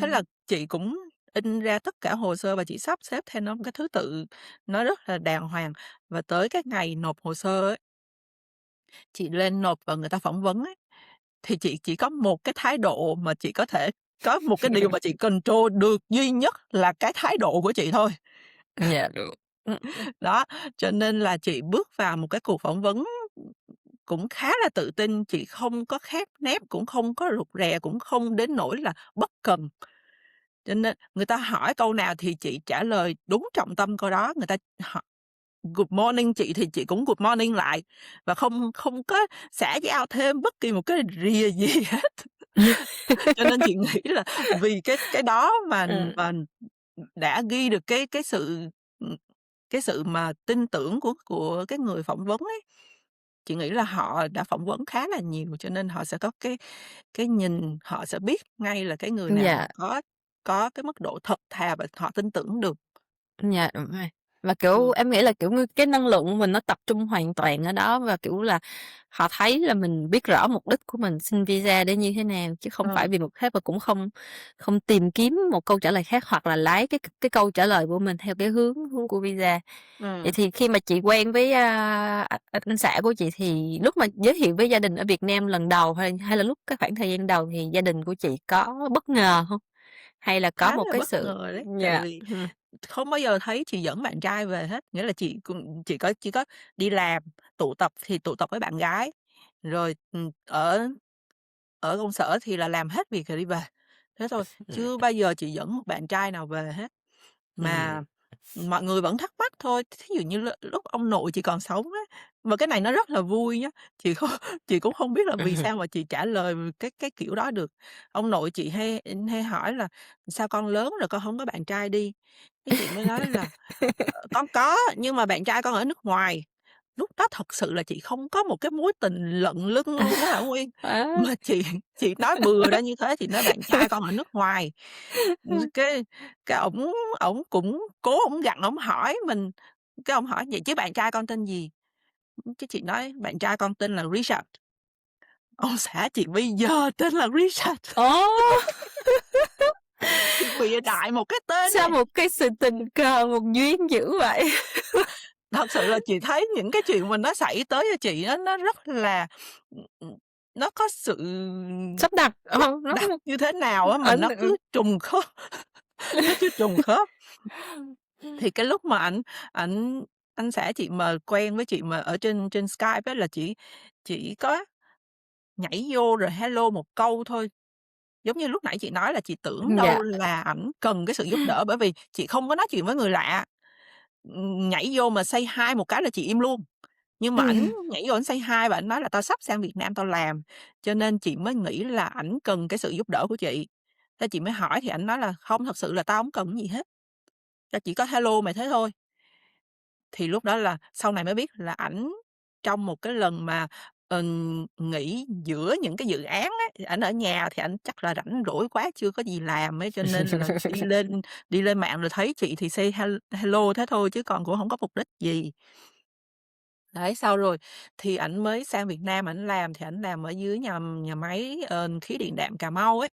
Thế là chị cũng in ra tất cả hồ sơ và chị sắp xếp theo nó một cái thứ tự nó rất là đàng hoàng. Và tới cái ngày nộp hồ sơ ấy, chị lên nộp và người ta phỏng vấn ấy, thì chị chỉ có một cái thái độ mà chị có thể có một cái điều mà chị control được duy nhất là cái thái độ của chị thôi. Dạ, được. Đó, cho nên là chị bước vào một cái cuộc phỏng vấn cũng khá là tự tin, chị không có khép nép, cũng không có rụt rè, cũng không đến nỗi là bất cần. Cho nên người ta hỏi câu nào thì chị trả lời đúng trọng tâm câu đó, người ta hỏi "Good morning" chị thì chị cũng "Good morning" lại, và không không có xã giao thêm bất kỳ một cái rìa gì hết. Cho nên chị nghĩ là vì cái đó mà đã ghi được ừm, cái sự mà tin tưởng của cái người phỏng vấn ấy. Chị nghĩ là họ đã phỏng vấn khá là nhiều, cho nên họ sẽ có cái nhìn, họ sẽ biết ngay là cái người nào mà Dạ. có cái mức độ thật thà và họ tin tưởng được. Dạ, đúng rồi. Và, kiểu, Ừm, em nghĩ là, kiểu như, cái năng lượng của mình nó tập trung hoàn toàn ở đó và, kiểu là, họ thấy là mình biết rõ mục đích của mình xin visa để như thế nào, chứ không phải ờ, vì mục khác và cũng không không tìm kiếm một câu trả lời khác hoặc là lái cái câu trả lời của mình theo cái hướng hướng của visa. Vậy ừm. thì khi mà chị quen với, anh xã của chị thì lúc mà giới thiệu với gia đình ở Việt Nam lần đầu hay là lúc cái khoảng thời gian đầu thì gia đình của chị có bất ngờ hông? Hay là có Khá một là cái bất sự ngờ đấy, tại dạ, vì không bao giờ thấy chị dẫn bạn trai về hết, nghĩa là chị cũng chỉ có đi làm, tụ tập thì tụ tập với bạn gái, rồi, ở ở công sở thì là làm hết việc rồi đi về, thế thôi, Ừm, chưa bao giờ chị dẫn một bạn trai nào về hết. ừm. Mà mọi người vẫn thắc mắc thôi, thí dụ như lúc ông nội chị còn sống á, mà cái này nó rất là vui nhá, chị không chị cũng không biết là vì sao mà chị trả lời cái kiểu đó được. Ông nội chị hay hay hỏi là "Sao con lớn rồi con hông có bạn trai đi?" Cái chị mới nói là "Con có, nhưng mà bạn trai con ở nước ngoài." Lúc đó thật sự là chị không có một cái mối tình lận lưng luôn á hả Nguyên, Á. mà chị nói bừa ra như thế, chị nói bạn trai con ở nước ngoài. Cái cái ổng cũng cố ổng gặng ổng hỏi mình, cái ổng hỏi: "Vậy chứ bạn trai con tên gì?" Cái chị nói: "Bạn trai con tên là Richard." Ông xã chị bây giờ tên là Richard, Ồ! chị bịa đại một cái tên Sao này. một cái sự tình cờ, một duyên dữ vậy? Thật sự là chị thấy những cái chuyện mà nó xảy tới cho chị á, nó rất là, nó có sự Sắp đặt, sắp nó đặt như thế nào á, mà ảnh nó cứ trùng khớp, nó cứ trùng khớp. Thì cái lúc mà ảnh anh xã chị mà quen với chị mà ở trên trên Skype á là chỉ có nhảy vô rồi hello một câu thôi. Giống như lúc nãy chị nói là chị tưởng đâu Dạ. là ảnh cần cái sự giúp đỡ, bởi vì chị không có nói chuyện với người lạ. Nhảy vô mà say hi một cái là chị im luôn. Nhưng mà ảnh nhảy vô ảnh say hi và ảnh nói là "Tao sắp sang Việt Nam tao làm." Cho nên chị mới nghĩ là ảnh cần cái sự giúp đỡ của chị. Thế chị mới hỏi thì ảnh nói là "Không, thật sự là tao hổng cần cái gì hết, tao chỉ có hello mày thế thôi." Thì lúc đó là sau này mới biết là ảnh trong một cái lần mà, nghỉ giữa những cái dự án á, thì ảnh ở nhà thì ảnh chắc là rảnh rỗi quá chưa có gì làm ấy, cho nên là đi lên mạng rồi thấy chị thì say hello thế thôi chứ còn cũng hổng có mục đích gì. Đấy, sau rồi thì ảnh mới sang Việt Nam ảnh làm thì ảnh làm ở dưới nhà nhà máy, khí điện đạm Cà Mau ấy.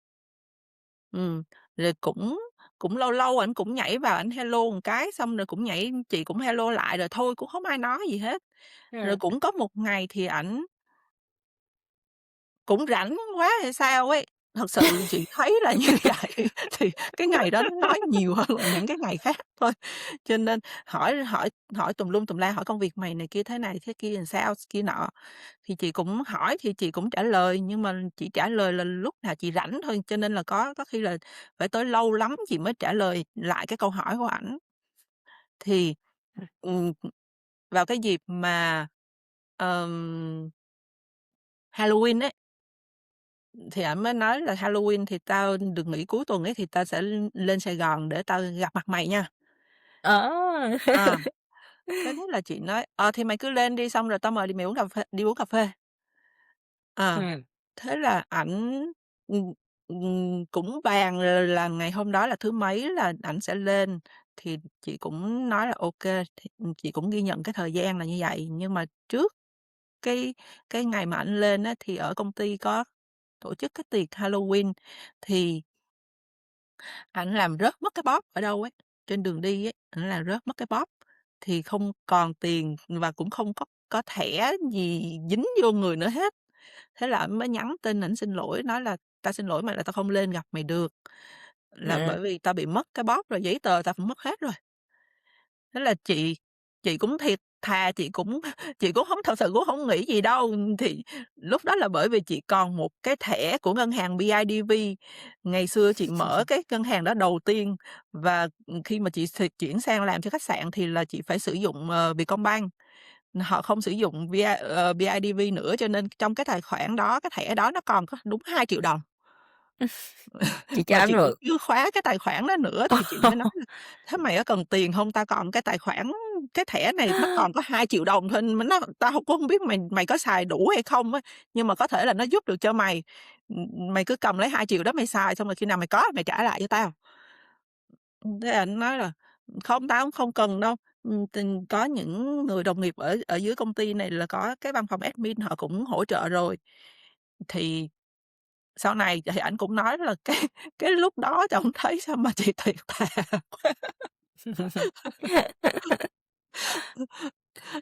Ừm, rồi cũng cũng lâu lâu ảnh cũng nhảy vào ảnh hello một cái, xong rồi cũng nhảy chị cũng hello lại rồi thôi cũng hông ai nói gì hết. Rồi Ừm. cũng có một ngày thì ảnh cũng rảnh quá hay sao ấy, thật sự chị thấy là như vậy, thì cái ngày đó nó nói nhiều hơn là những cái ngày khác thôi. Cho nên hỏi hỏi hỏi tùm lum tùm la, hỏi công việc mày này kia thế này thế kia làm sao kia nọ. Thì chị cũng hỏi thì chị cũng trả lời, nhưng mà chị trả lời là lúc nào chị rảnh thôi, cho nên là có khi là phải tới lâu lắm chị mới trả lời lại cái câu hỏi của ảnh. Thì, ừm, vào cái dịp mà, ờm, Halloween ấy, thì ảnh mới nói là "Halloween thì tao được nghỉ cuối tuần ấy, thì tao sẽ lên Sài Gòn để tao gặp mặt mày nha." Ờ. Ờ, thế thế là chị nói: thì mày cứ lên đi, xong rồi tao mời mày đi uống cà phê." Ờ, Ừm. thế là ảnh, cũng bàn là ngày hôm đó là thứ Mấy là ảnh sẽ lên, thì chị cũng nói là "Ô kê." Thì, chị cũng ghi nhận cái thời gian là như vậy. Nhưng mà trước cái cái ngày mà ảnh lên á, thì ở công ty có tổ chức cái tiệc Halloween, thì ảnh làm rớt mất cái bóp ở đâu ấy, trên đường đi ấy, ảnh làm rớt mất cái bóp, thì không còn tiền và cũng không có thẻ gì dính vô người nữa hết. Thế là ảnh mới nhắn tin ảnh xin lỗi, nói là "Tao xin lỗi mày là tao không lên gặp mày được, là Ừm. bởi vì tao bị mất cái bóp rồi, giấy tờ tao cũng mất hết rồi." Thế là chị cũng thiệt thà, chị cũng hông thật sự cũng hông nghĩ gì đâu, thì lúc đó là bởi vì chị còn một cái thẻ của ngân hàng BIDV. Ngày xưa chị mở cái ngân hàng đó đầu tiên và, khi mà chị chuyển sang làm cho khách sạn thì là chị phải sử dụng, Vietcombank, họ không sử dụng BIDV nữa, cho nên trong cái tài khoản đó, cái thẻ đó nó còn có đúng 2 triệu đồng. Chị cho Mà ảnh chị cũng mượn. chưa khóa cái tài khoản đó nữa thì chị mới nói là "Thế mày có cần tiền hông? Tao còn cái tài khoản cái thẻ này nó còn có 2 triệu đồng thôi, mà tao cũng hông biết mày mày có xài đủ hay không á, nhưng mà có thể là nó giúp được cho mày. Mày cứ cầm lấy 2 triệu đó mày xài, xong rồi khi nào mày có mày trả lại cho tao." Thế ảnh nói là "Không, tao cũng không cần đâu." Có những người đồng nghiệp ở ở dưới công ty này là có cái văn phòng admin họ cũng hỗ trợ rồi. Thì sau này thì ảnh cũng nói là cái lúc đó thì ổng thấy sao mà chị thiệt thà quá,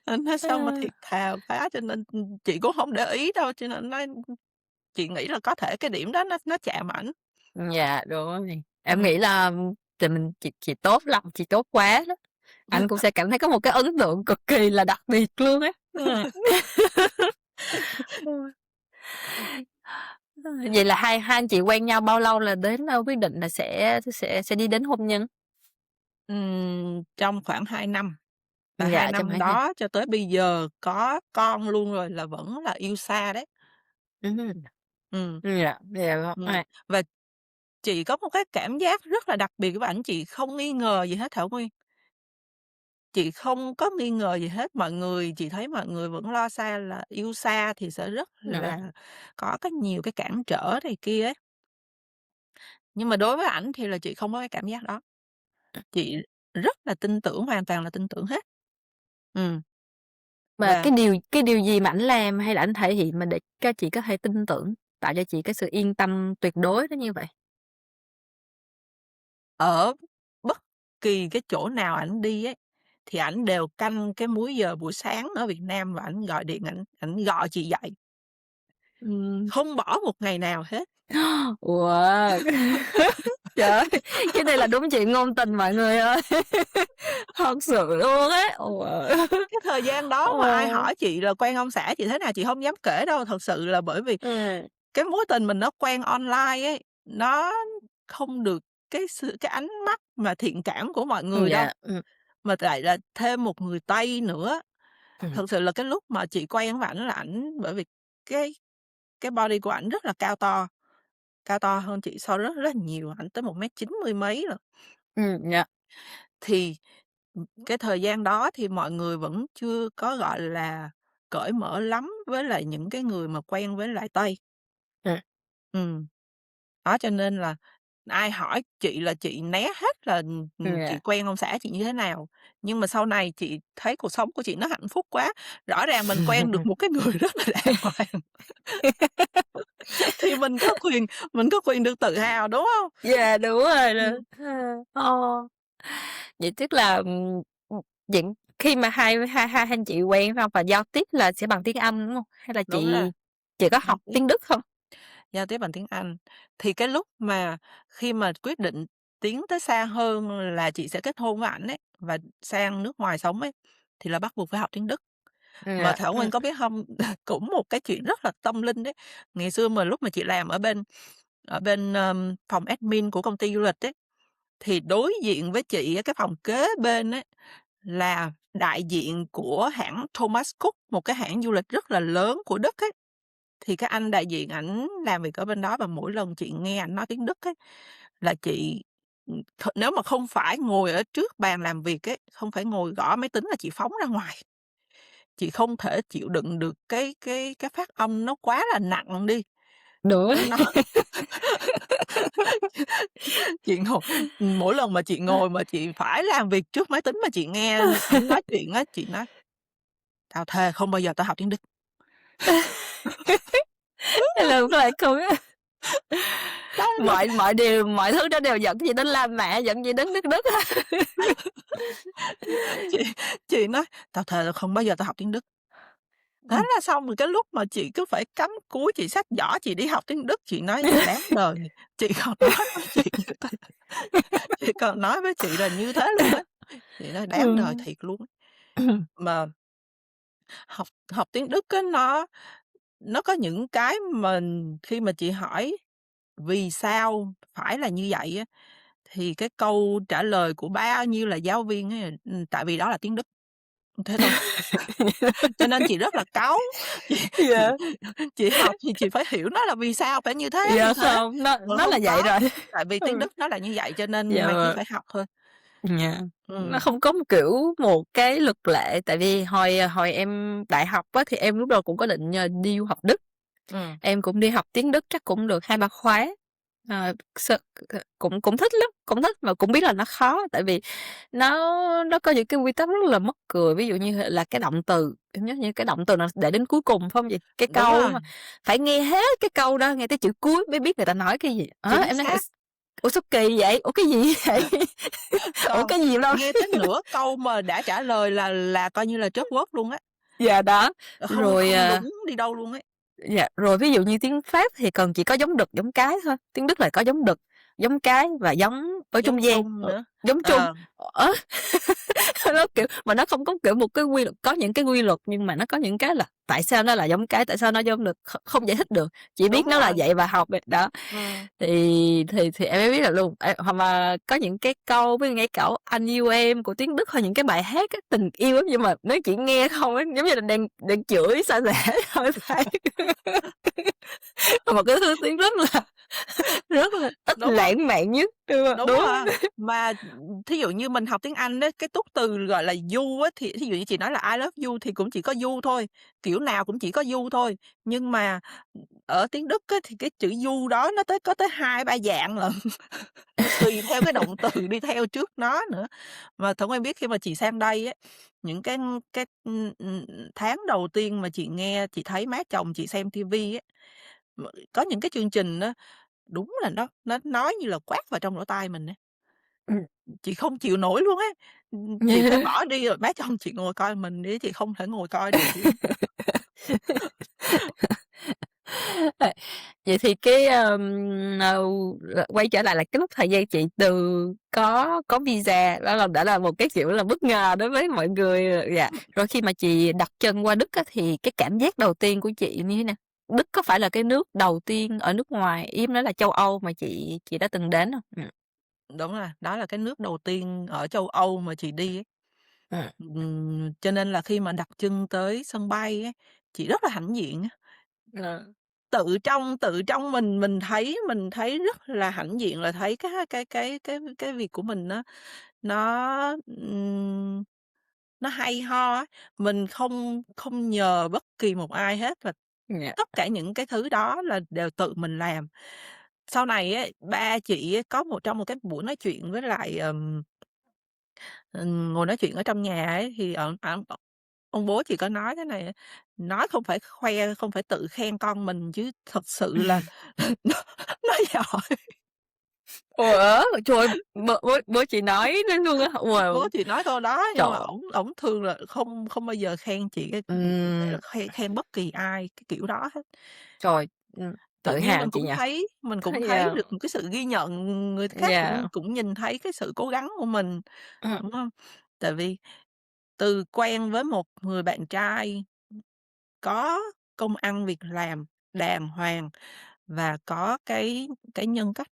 anh nói sao mà thiệt thà quá cho nên, chị cũng hông để ý đâu, cho nên ảnh nói chị nghĩ là có thể cái điểm đó nó chạm ảnh. Dạ, đúng rồi. Em Ừm, nghĩ là chị tốt lắm, chị tốt quá đó, anh cũng sẽ cảm thấy có một cái ấn tượng cực kỳ là đặc biệt luôn á. Ừm. Vậy là hai hai anh chị quen nhau bao lâu là đến, quyết định là sẽ đi đến hôn nhân? Trong khoảng 2 năm, và 2 Dạ, trong năm khoảng hai đó cho tới bây giờ có con luôn rồi là vẫn là yêu xa đấy. ừm, Ừm, dạ, dạ vâng, và chị có một cái cảm giác rất là đặc biệt với ảnh, chị không nghi ngờ gì hết Thảo Nguyên. Chị không có nghi ngờ gì hết, chị thấy mọi người vẫn lo xa là yêu xa thì sẽ rất dạ, là có nhiều cái cản trở này kia ấy. Nhưng mà đối với ảnh thì là chị không có cái cảm giác đó, chị rất là tin tưởng, hoàn toàn là tin tưởng hết. Ừm, mà và cái điều gì mà ảnh làm hay là ảnh thể hiện mà để cho chị có thể tin tưởng, tạo cho chị cái sự yên tâm tuyệt đối đến như vậy? ở bất kỳ cái chỗ nào ảnh đi ấy, thì ảnh đều canh cái múi giờ buổi sáng ở Việt Nam và ảnh gọi điện, ảnh gọi chị dậy, Ừm. không bỏ một ngày nào hết. Wow! Trời ơi, cái này là đúng chuyện ngôn tình mọi người ơi, thật sự luôn á. Wow! Cái thời gian đó mà ai Ờ. hỏi chị là quen ông xã chị thế nào chị không dám kể đâu, thật sự là bởi vì Ừm. cái mối tình mình nó quen online ấy, nó không được cái ánh mắt mà thiện cảm của mọi người đâu, Dạ, mà lại là thêm một người Tây nữa. ừm, Thật sự là cái lúc mà chị quen với ảnh là ảnh bởi vì cái cái body của ảnh rất là cao to hơn chị so rất rất nhiều, ảnh tới 1,90 m mấy rồi. dạ, Thì, cái thời gian đó thì mọi người vẫn chưa có, gọi là, cởi mở lắm với lại những cái người mà quen với lại Tây. ừm, Ừm, đó, cho nên là ai hỏi chị là chị né hết là, chị dạ. quen ông xã chị như thế nào. Nhưng mà sau này chị thấy cuộc sống của chị nó hạnh phúc quá, rõ ràng mình quen được một cái người rất là đàng hoàng thì mình có quyền được tự hào, đúng hông? Dạ, đúng rồi đó. Ừm, Ờ. Vậy tức là, những khi mà hai hai hai anh chị quen, phải hông? Và giao tiếp là sẽ bằng tiếng Anh, đúng hông? Hay là đúng rồi, chị có giao học tiếp. tiếng Đức không? Giao tiếp bằng tiếng Anh. Thì cái lúc mà khi mà quyết định tiến tới xa hơn là chị sẽ kết hôn với ảnh ấy, và sang nước ngoài sống ấy, thì là bắt buộc phải học tiếng Đức. Mà Dạ, Thảo Nguyên có biết hông, cũng một cái chuyện rất là tâm linh đấy. Ngày xưa mà lúc mà chị làm ở bên, phòng admin của công ty du lịch ấy, thì đối diện với chị á, cái phòng kế bên ấy, là đại diện của hãng Thomas Cook, một cái hãng du lịch rất là lớn của Đức ấy. Thì cái anh đại diện ảnh làm việc ở bên đó và mỗi lần chị nghe ảnh nói tiếng Đức ấy, là chị, nếu mà không phải ngồi ở trước bàn làm việc ấy, không phải ngồi gõ máy tính là chị phóng ra ngoài. Chị không thể chịu đựng được cái phát âm nó quá là nặng đi. đúng rồi. Nó chị ngồi mỗi lần mà chị ngồi mà chị phải làm việc trước máy tính mà chị nghe ảnh nói chuyện á, chị nói: "Tao thề không bao giờ tao học tiếng Đức." Nên là lại không á, Đó là mọi thứ nó đều dẫn chị đến La Mã, dẫn chị đến nước Đức á. chị chị nói: "Tao thề là không bao giờ tao học tiếng Đức." Thế là xong rồi cái lúc mà chị cứ phải cắm cúi chị xách giỏ chị đi học tiếng Đức, chị nói đáng đời, chị còn nói với chị như thế, chị còn nói với chị là như thế luôn á. Chị nói đáng đời Ừm. thiệt luôn á. Mà học học tiếng Đức á, nó có những cái mà khi mà chị hỏi vì sao phải là như vậy á, thì cái câu trả lời của bao nhiêu là giáo viên á, tại vì đó là tiếng Đức, thế thôi. Cho nên chị rất là cáu, chị chị Dạ, chị học thì chị phải hiểu nó là vì sao phải như dạ thế. không, nó Hông là vậy có, rồi. tại vì tiếng Đức nó là như vậy cho nên Dạ mày cứ vâng. phải học thôi. Dạ, nó Ừm, không có một, kiểu, một cái luật lệ, tại vì hồi em đại học á, thì em lúc đầu cũng có định, đi du học Đức, ừm, em cũng đi học tiếng Đức chắc cũng được 2-3 khóa, cũng cũng thích lắm, cũng thích mà cũng biết là nó khó, tại vì nó có những cái quy tắc rất là mắc cười, ví dụ như là cái động từ, em nhớ như cái động từ nào để đến cuối cùng, phải hông vậy? Cái đúng câu rồi, mà phải nghe hết cái câu đó, nghe tới chữ cuối mới biết người ta nói cái gì. chính Em nói: xác. Ủa, sao kỳ vậy? Ủa, cái gì vậy? Ủa, Còn cái gì đâu?" nghe tới nửa câu mà đã trả lời là coi như là trớt quớt luôn á, Dạ, đó, không rồi, không đúng đi đâu luôn ấy. dạ, rồi ví dụ như tiếng Pháp thì còn chỉ có giống đực, giống cái thôi, tiếng Đức lại có giống đực, giống cái và giống ở Giống trung gian, chung nữa. giống chung. Ờ, Ờ, nó, kiểu mà nó không có, kiểu, một cái quy luật có những cái quy luật nhưng mà nó có những cái là tại sao nó là giống cái, tại sao nó giống được, không giải thích được, chỉ biết đúng nó là rồi. vậy và học vậy. Đó, Ừm. thì em mới biết là luôn. Hoặc mà có những cái câu ví dụ ngay cẩu "Anh yêu em" của Tiến Đức, hay những cái bài hát á, tình yêu lắm, nhưng mà nếu chỉ nghe không á, giống như là đang chửi xa xả thôi thấy. Một cái thứ tiếng rất là ít Đúng rồi. lãng mạn nhất, đúng hông? Đúng Đúng rồi, hông? mà, thí dụ như mình học tiếng Anh á, cái túc từ, gọi là, you á, thì thí dụ như chị nói là "I love you" thì cũng chỉ có you thôi, kiểu nào cũng chỉ có you thôi. Nhưng mà, ở tiếng Đức á, thì cái chữ you đó nó có tới 2 3 dạng lận, tùy theo cái động từ đi theo trước nó nữa. Mà Thuận Quen biết khi mà chị sang đây á, những tháng đầu tiên mà chị nghe, chị thấy má chồng chị xem ti vi á, có những cái chương trình á, đúng là nó nói như là quát vào trong lỗ tai mình á. Ừm. Chị không chịu nổi luôn á, chị phải bỏ đi rồi má chồng chị ngồi coi mình đi, chị không thể ngồi coi được luôn. Ờ, vậy thì ờ, quay trở lại là cái lúc thời gian chị từ có visa, đó là đã là một cái, kiểu là, bất ngờ đối với mọi người rồi. Dạ. Rồi khi mà chị đặt chân qua Đức á, thì cái cảm giác đầu tiên của chị như thế nào? Đức có phải là cái nước đầu tiên ở nước ngoài, ý em nói là châu Âu mà chị đã từng đến hông? Đúng rồi, đó là cái nước đầu tiên ở châu Âu mà chị đi ấy. Ừm. Cho nên là khi mà đặt chân tới sân bay á, chị rất là hãnh diện á. Ờ. Tự trong mình thấy rất là hãnh diện, là thấy cái việc của mình nó, nó hay ho á. Mình không không nhờ bất kỳ một ai hết, và Dạ. tất cả những cái thứ đó là đều tự mình làm. Sau này á, ba chị á, có trong một cái buổi nói chuyện với lại, ngồi nói chuyện ở trong nhà ấy, thì ông bố chị có nói thế này á, nói không phải khoe, không phải tự khen con mình chứ thật sự là nó nó giỏi. Ủa, trời ơi, bố chị nói đến luôn á hả? Bố Wow! chị nói câu đó, nhưng mà Trời! ổng thường là không không bao giờ khen chị cái hay là Ừm, khen bất kỳ ai cái kiểu đó hết. trời, Tự tự nhiên hào chị nhỉ? mình cũng thấy Yeah, được một cái sự ghi nhận, người khác cũng yeah, cũng nhìn thấy cái sự cố gắng của mình, ừm, đúng hông? Tại vì từ quen với một người bạn trai có công ăn việc làm đàng hoàng và có cái nhân cách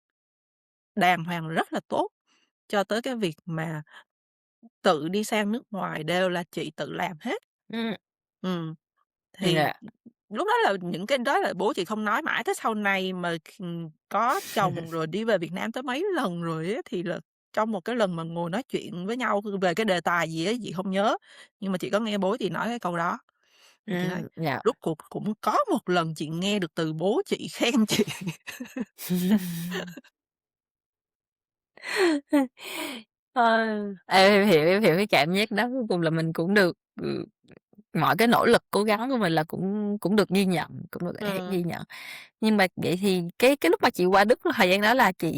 đàng hoàng rất là tốt, cho tới cái việc mà tự đi sang nước ngoài đều là chị tự làm hết. ừm, Ừm, thì dạ. lúc đó là những cái đó là bố chị không nói, mãi tới sau này mà có chồng rồi đi về Việt Nam tới mấy lần rồi á, thì là trong một cái lần mà ngồi nói chuyện với nhau về cái đề tài gì á, chị không nhớ, nhưng mà chị có nghe bố chị nói cái câu đó. Thì chị nói Dạ. rốt cuộc cũng có một lần chị nghe được từ bố chị khen chị. Ờ, em hiểu cái cảm giác đó, cuối cùng là mình cũng được, mọi cái nỗ lực cố gắng của mình là cũng cũng được ghi nhận, cũng được người khác Ừm, ghi nhận. Nhưng mà vậy thì cái lúc mà chị qua Đức thời gian đó là chị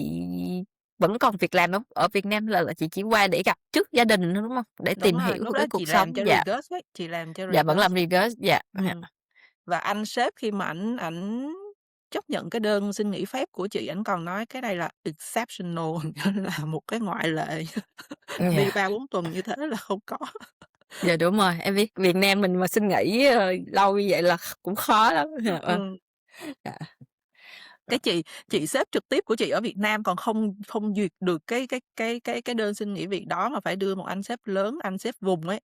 vẫn còn việc làm hông? Ở Việt Nam là chị chỉ qua để gặp trước gia đình thôi, đúng hông? Để đúng tìm rồi, hiểu lúc đó cái chị cuộc sống. làm cho Dạ, Regus ấy, chị làm cho dạ, vẫn Regus. làm research, dạ, Ừm. Và anh sếp khi mà ảnh chấp nhận cái đơn xin nghỉ phép của chị, ảnh còn nói cái này là exceptional, nghĩa là một cái ngoại lệ, đi dạ, 3 4 tuần như thế là không có. dạ, đúng rồi, em biết Việt Nam mình mà xin nghỉ, lâu như vậy là cũng khó lắm. Ừm, Dạ. cái chị sếp trực tiếp của chị ở Việt Nam còn không không duyệt được cái đơn xin nghỉ việc đó, mà phải đưa một anh sếp lớn, anh sếp vùng ấy,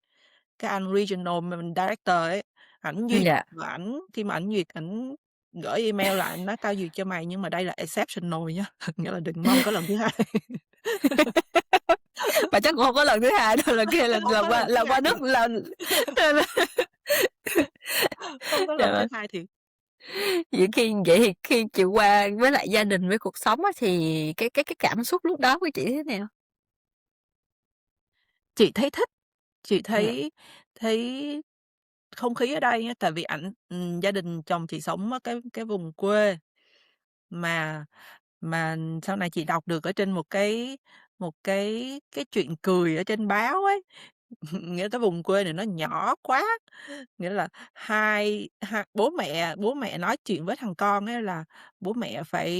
cái anh regional director ấy, ảnh duyệt. Dạ. Và khi mà ảnh duyệt, ảnh gửi email lại, ảnh nói "Tao duyệt cho mày nhưng mà đây là exceptional nhá, nghĩa là đừng mong có lần thứ hai." Mà chắc cũng hông có lần thứ hai đâu, lần kia là Không có lần thứ lần hai qua thiệt, Đức là không có trời lần thứ ơi. hai thiệt. Vậy thì khi chị qua với lại gia đình, với cuộc sống á, thì cái cảm xúc lúc đó của chị thế nào? Chị thấy thích, chị Ừm, thấy không khí ở đây á, tại vì gia đình chồng chị sống ở cái vùng quê, mà sau này chị đọc được ở trên một cái chuyện cười ở trên báo ấy, nghĩa cái vùng quê này nó nhỏ quá, nghĩa là hai hai bố mẹ nói chuyện với thằng con ấy là bố mẹ phải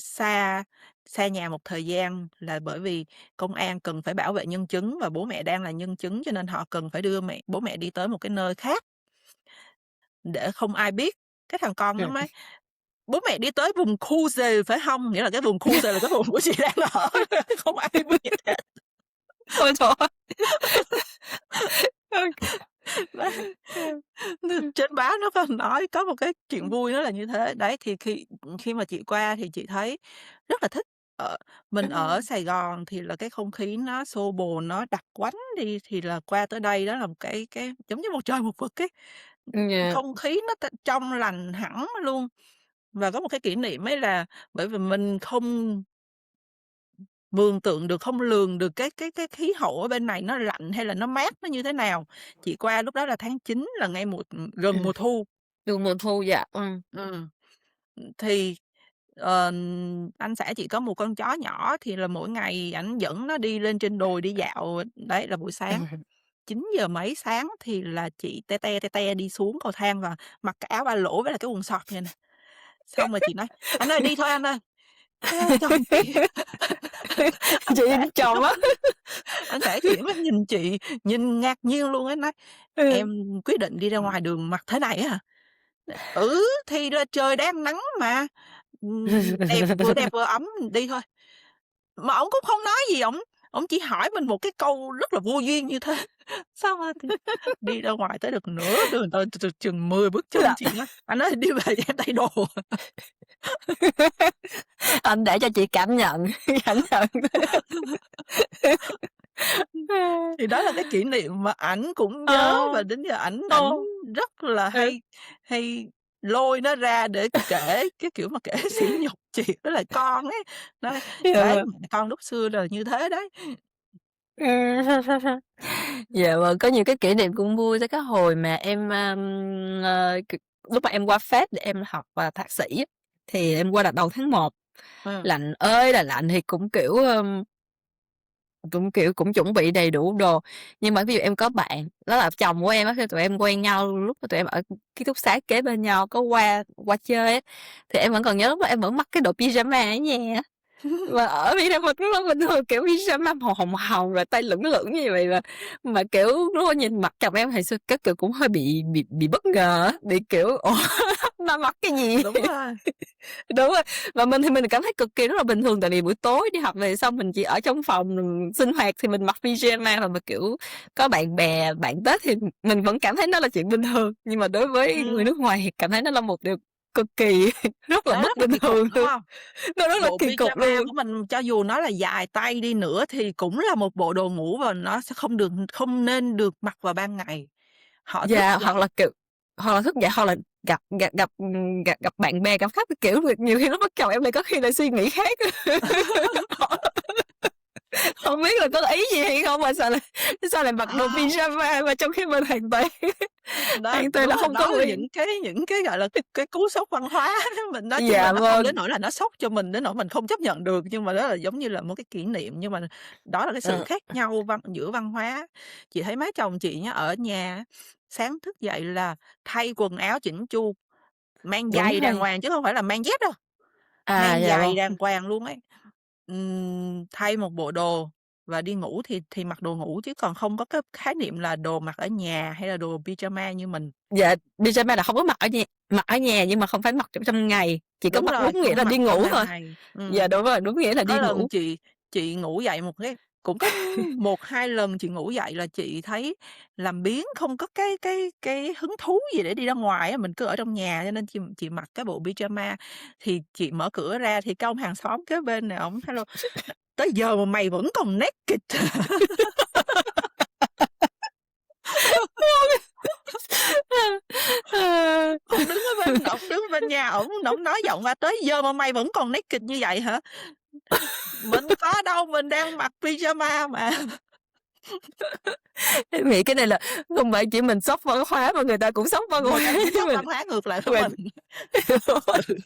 xa xa nhà một thời gian là bởi vì công an cần phải bảo vệ nhân chứng và bố mẹ đang là nhân chứng, cho nên họ cần phải đưa bố mẹ đi tới một cái nơi khác để không ai biết. Cái thằng con nó Ừm. mới: "Bố mẹ đi tới vùng khu gì phải hông?" Nghĩa là cái vùng khu gì là cái vùng của chị đang ở, không ai biết hết. Ôi trời ơi! Ơ, Đấy, ừm. trên báo nó có nói có một cái chuyện vui nó là như thế. Đấy, thì khi mà chị qua thì chị thấy rất là thích. Mình ở Sài Gòn thì là cái không khí nó xô bồ, nó đặc quánh đi, thì là qua tới đây đó là một cái giống như một trời một vực ấy. Yeah. Không khí nó trong lành hẳn luôn. Và có một cái kỷ niệm ấy là bởi vì mình không mường tượng được, không lường được cái khí hậu ở bên này nó lạnh hay là nó mát nó như thế nào. Chị qua lúc đó là tháng 9 là ngay gần mùa thu. Đường mùa thu, dạ, Ừm, thì, anh xã chị có một con chó nhỏ thì là mỗi ngày ảnh dẫn nó đi lên trên đồi đi dạo, đấy là buổi sáng. 9 giờ mấy sáng thì là chị te te đi xuống cầu thang và mặc cái áo ba lỗ với lại cái quần sọt vậy nè. Xong rồi chị nói: "Anh ơi, đi thôi anh ơi." Thế chồng chị anh Chị xã chị chồng lúc á. anh xã chị mới nhìn chị, nhìn ngạc nhiên luôn ấy, nói: Ừ. "Em quyết định đi ra ngoài đường mặc thế này á hả?" "Ừ, thì là trời đang nắng mà, đẹp vừa ấm, đi thôi." Mà ổng cũng không nói gì, ổng chỉ hỏi mình một cái câu rất là vô duyên như thế. Xong rồi thì đi ra ngoài tới được nửa đường, chừng 10 bước chân Dạ. chị nói: "Anh ơi, đi về cho em thay đồ." Anh để cho chị cảm nhận, cảm nhận. Thì đó là cái kỷ niệm mà ảnh cũng Ờ, nhớ và đến giờ ảnh ờ, ảnh rất là ừ, hay hay lôi nó ra để kể, cái kiểu mà kể sỉ nhục chị với lại con ấy. Nói: dạ "Đấy, vâng. mẹ con lúc xưa là như thế đấy." Dạ vâng, có nhiều cái kỷ niệm cũng vui tới cái hồi mà em, lúc mà em qua Pháp để em học, thạc sĩ á, thì em qua là đầu tháng 1, Ừm. lạnh ơi là lạnh thì cũng, kiểu, cũng chuẩn bị đầy đủ đồ. Nhưng mà ví dụ em có bạn, đó là chồng của em á, khi tụi em quen nhau lúc mà tụi em ở ký túc xá kế bên nhau, có qua qua chơi á, thì em vẫn còn nhớ lúc đó em vẫn mặc cái đồ pyjama ở nhà á. Và ở pyjama rất là bình thường, kiểu, pyjama màu hồng hồng rồi tay lửng lửng như vậy mà, kiểu, lúc đó nhìn mặt chồng em hồi xưa cái kiểu cũng hơi bị bất ngờ á, bị, kiểu, "Ủa, ba mặc cái gì?" Đúng rồi. Đúng rồi, và mình thì mình cảm thấy cực kỳ rất là bình thường, tại vì buổi tối đi học về xong mình chỉ ở trong phòng sinh hoạt thì mình mặc pyjama và mình, kiểu, có bạn bè, bạn Tết thì mình vẫn cảm thấy nó là chuyện bình thường, nhưng mà đối với người Ừm, nước ngoài thì cảm thấy nó là một điều cực kỳ rất là nó bất rất là bình kỳ cục, thường đúng luôn, hông? nó rất là Bộ kỳ cục pyjama luôn. của mình cho dù nó là dài tay đi nữa thì cũng là một bộ đồ ngủ và nó sẽ không nên được mặc vào ban ngày. Họ thức Dạ, hoặc dậy là, kiểu, hoặc là thức dậy hoặc là gặp gặp gặp, gặp bạn bè, gặp khách, kiểu, nhiều khi lúc bắt chồng em lại có khi lại suy nghĩ khác. Hông biết là có ý gì hay không mà sao lại mặc đồ hông. pyjama mà trong khi mình hoàn toàn Đó, hoàn toàn đúng là là không có đó là quen. những cái, gọi là, cái cú sốc văn hóa mình nói chung là Dạ nó không đến vâng, nỗi là nó sốc cho mình đến nỗi mình không chấp nhận được, nhưng mà đó là giống như là một cái kỷ niệm, nhưng mà đó là cái sự ờ, khác nhau giữa văn hóa. Chị thấy má chồng chị nhá, ở nhà á, sáng thức dậy là thay quần áo chỉn chu, mang đúng giày đàng rồi. hoàng chứ không phải là mang dép đâu, À, mang dạ giày vâng. đàng hoàng luôn ấy. Thay một bộ đồ và đi ngủ thì mặc đồ ngủ chứ còn không có cái khái niệm là đồ mặc ở nhà hay là đồ pyjama như mình. Dạ, pyjama là không có mặc ở nhà nhưng mà không phải mặc trong ngày, chỉ có Đúng mặc rồi, đúng nghĩa không là mặc đi trong ngủ hàng thôi. ngày. Dạ, đúng rồi, đúng nghĩa là Có đi lần ngủ. chị ngủ dậy một cái cũng có 1-2 lần chị ngủ dậy là chị thấy làm biếng, không có cái hứng thú gì để đi ra ngoài á, mình cứ ở trong nhà cho nên chị mặc cái bộ pyjama. Thì chị mở cửa ra thì cái ông hàng xóm kế bên này ổng hello: "Tới giờ mà mày vẫn còn naked." Ổng đứng bên nhà, ổng nói giọng ra: "Tới giờ mà mày vẫn còn naked như vậy hả? Mình có đâu, mình đang mặc pyjama mà." Em nghĩ cái này là không phải chỉ mình sốc văn hóa mà người ta cũng sốc văn Người hóa ta cũng với sốc mình. văn hóa ngược lại với Mình mình. Ừ.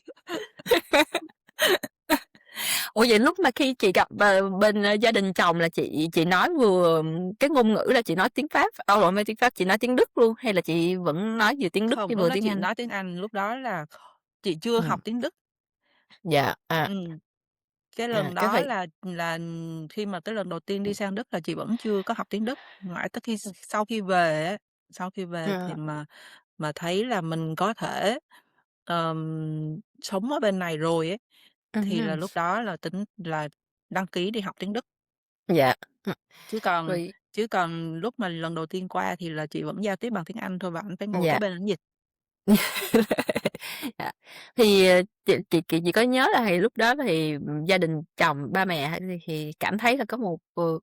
Ủa, vậy lúc mà khi chị gặp, bên, gia đình chồng là chị nói vừa cái ngôn ngữ là chị nói tiếng Pháp lộn, hông tiếng Pháp, chị nói tiếng Đức luôn hay là chị vẫn nói vừa tiếng Đức Không, với lúc vừa đó tiếng chị Anh? nói tiếng Anh, lúc đó là chị chưa Ừm, học tiếng Đức. dạ, Ừm. Cái lần Cái đó thời là khi mà cái lần đầu tiên đi sang Đức là chị vẫn chưa có học tiếng Đức, mãi tới khi sau khi về á, sau khi về thì ờ, mà thấy là mình có thể, sống ở bên này rồi ấy, thì là ừm, lúc đó là tính là đăng ký đi học tiếng Đức. dạ, ừm, Chứ còn rồi chứ còn lúc mà lần đầu tiên qua thì là chị vẫn giao tiếp bằng tiếng Anh thôi và ảnh phải ngồi kế dạ. bên ảnh dịch. Dạ. Thì, chị có nhớ là thì lúc đó thì, gia đình chồng, ba mẹ thì cảm thấy là có một,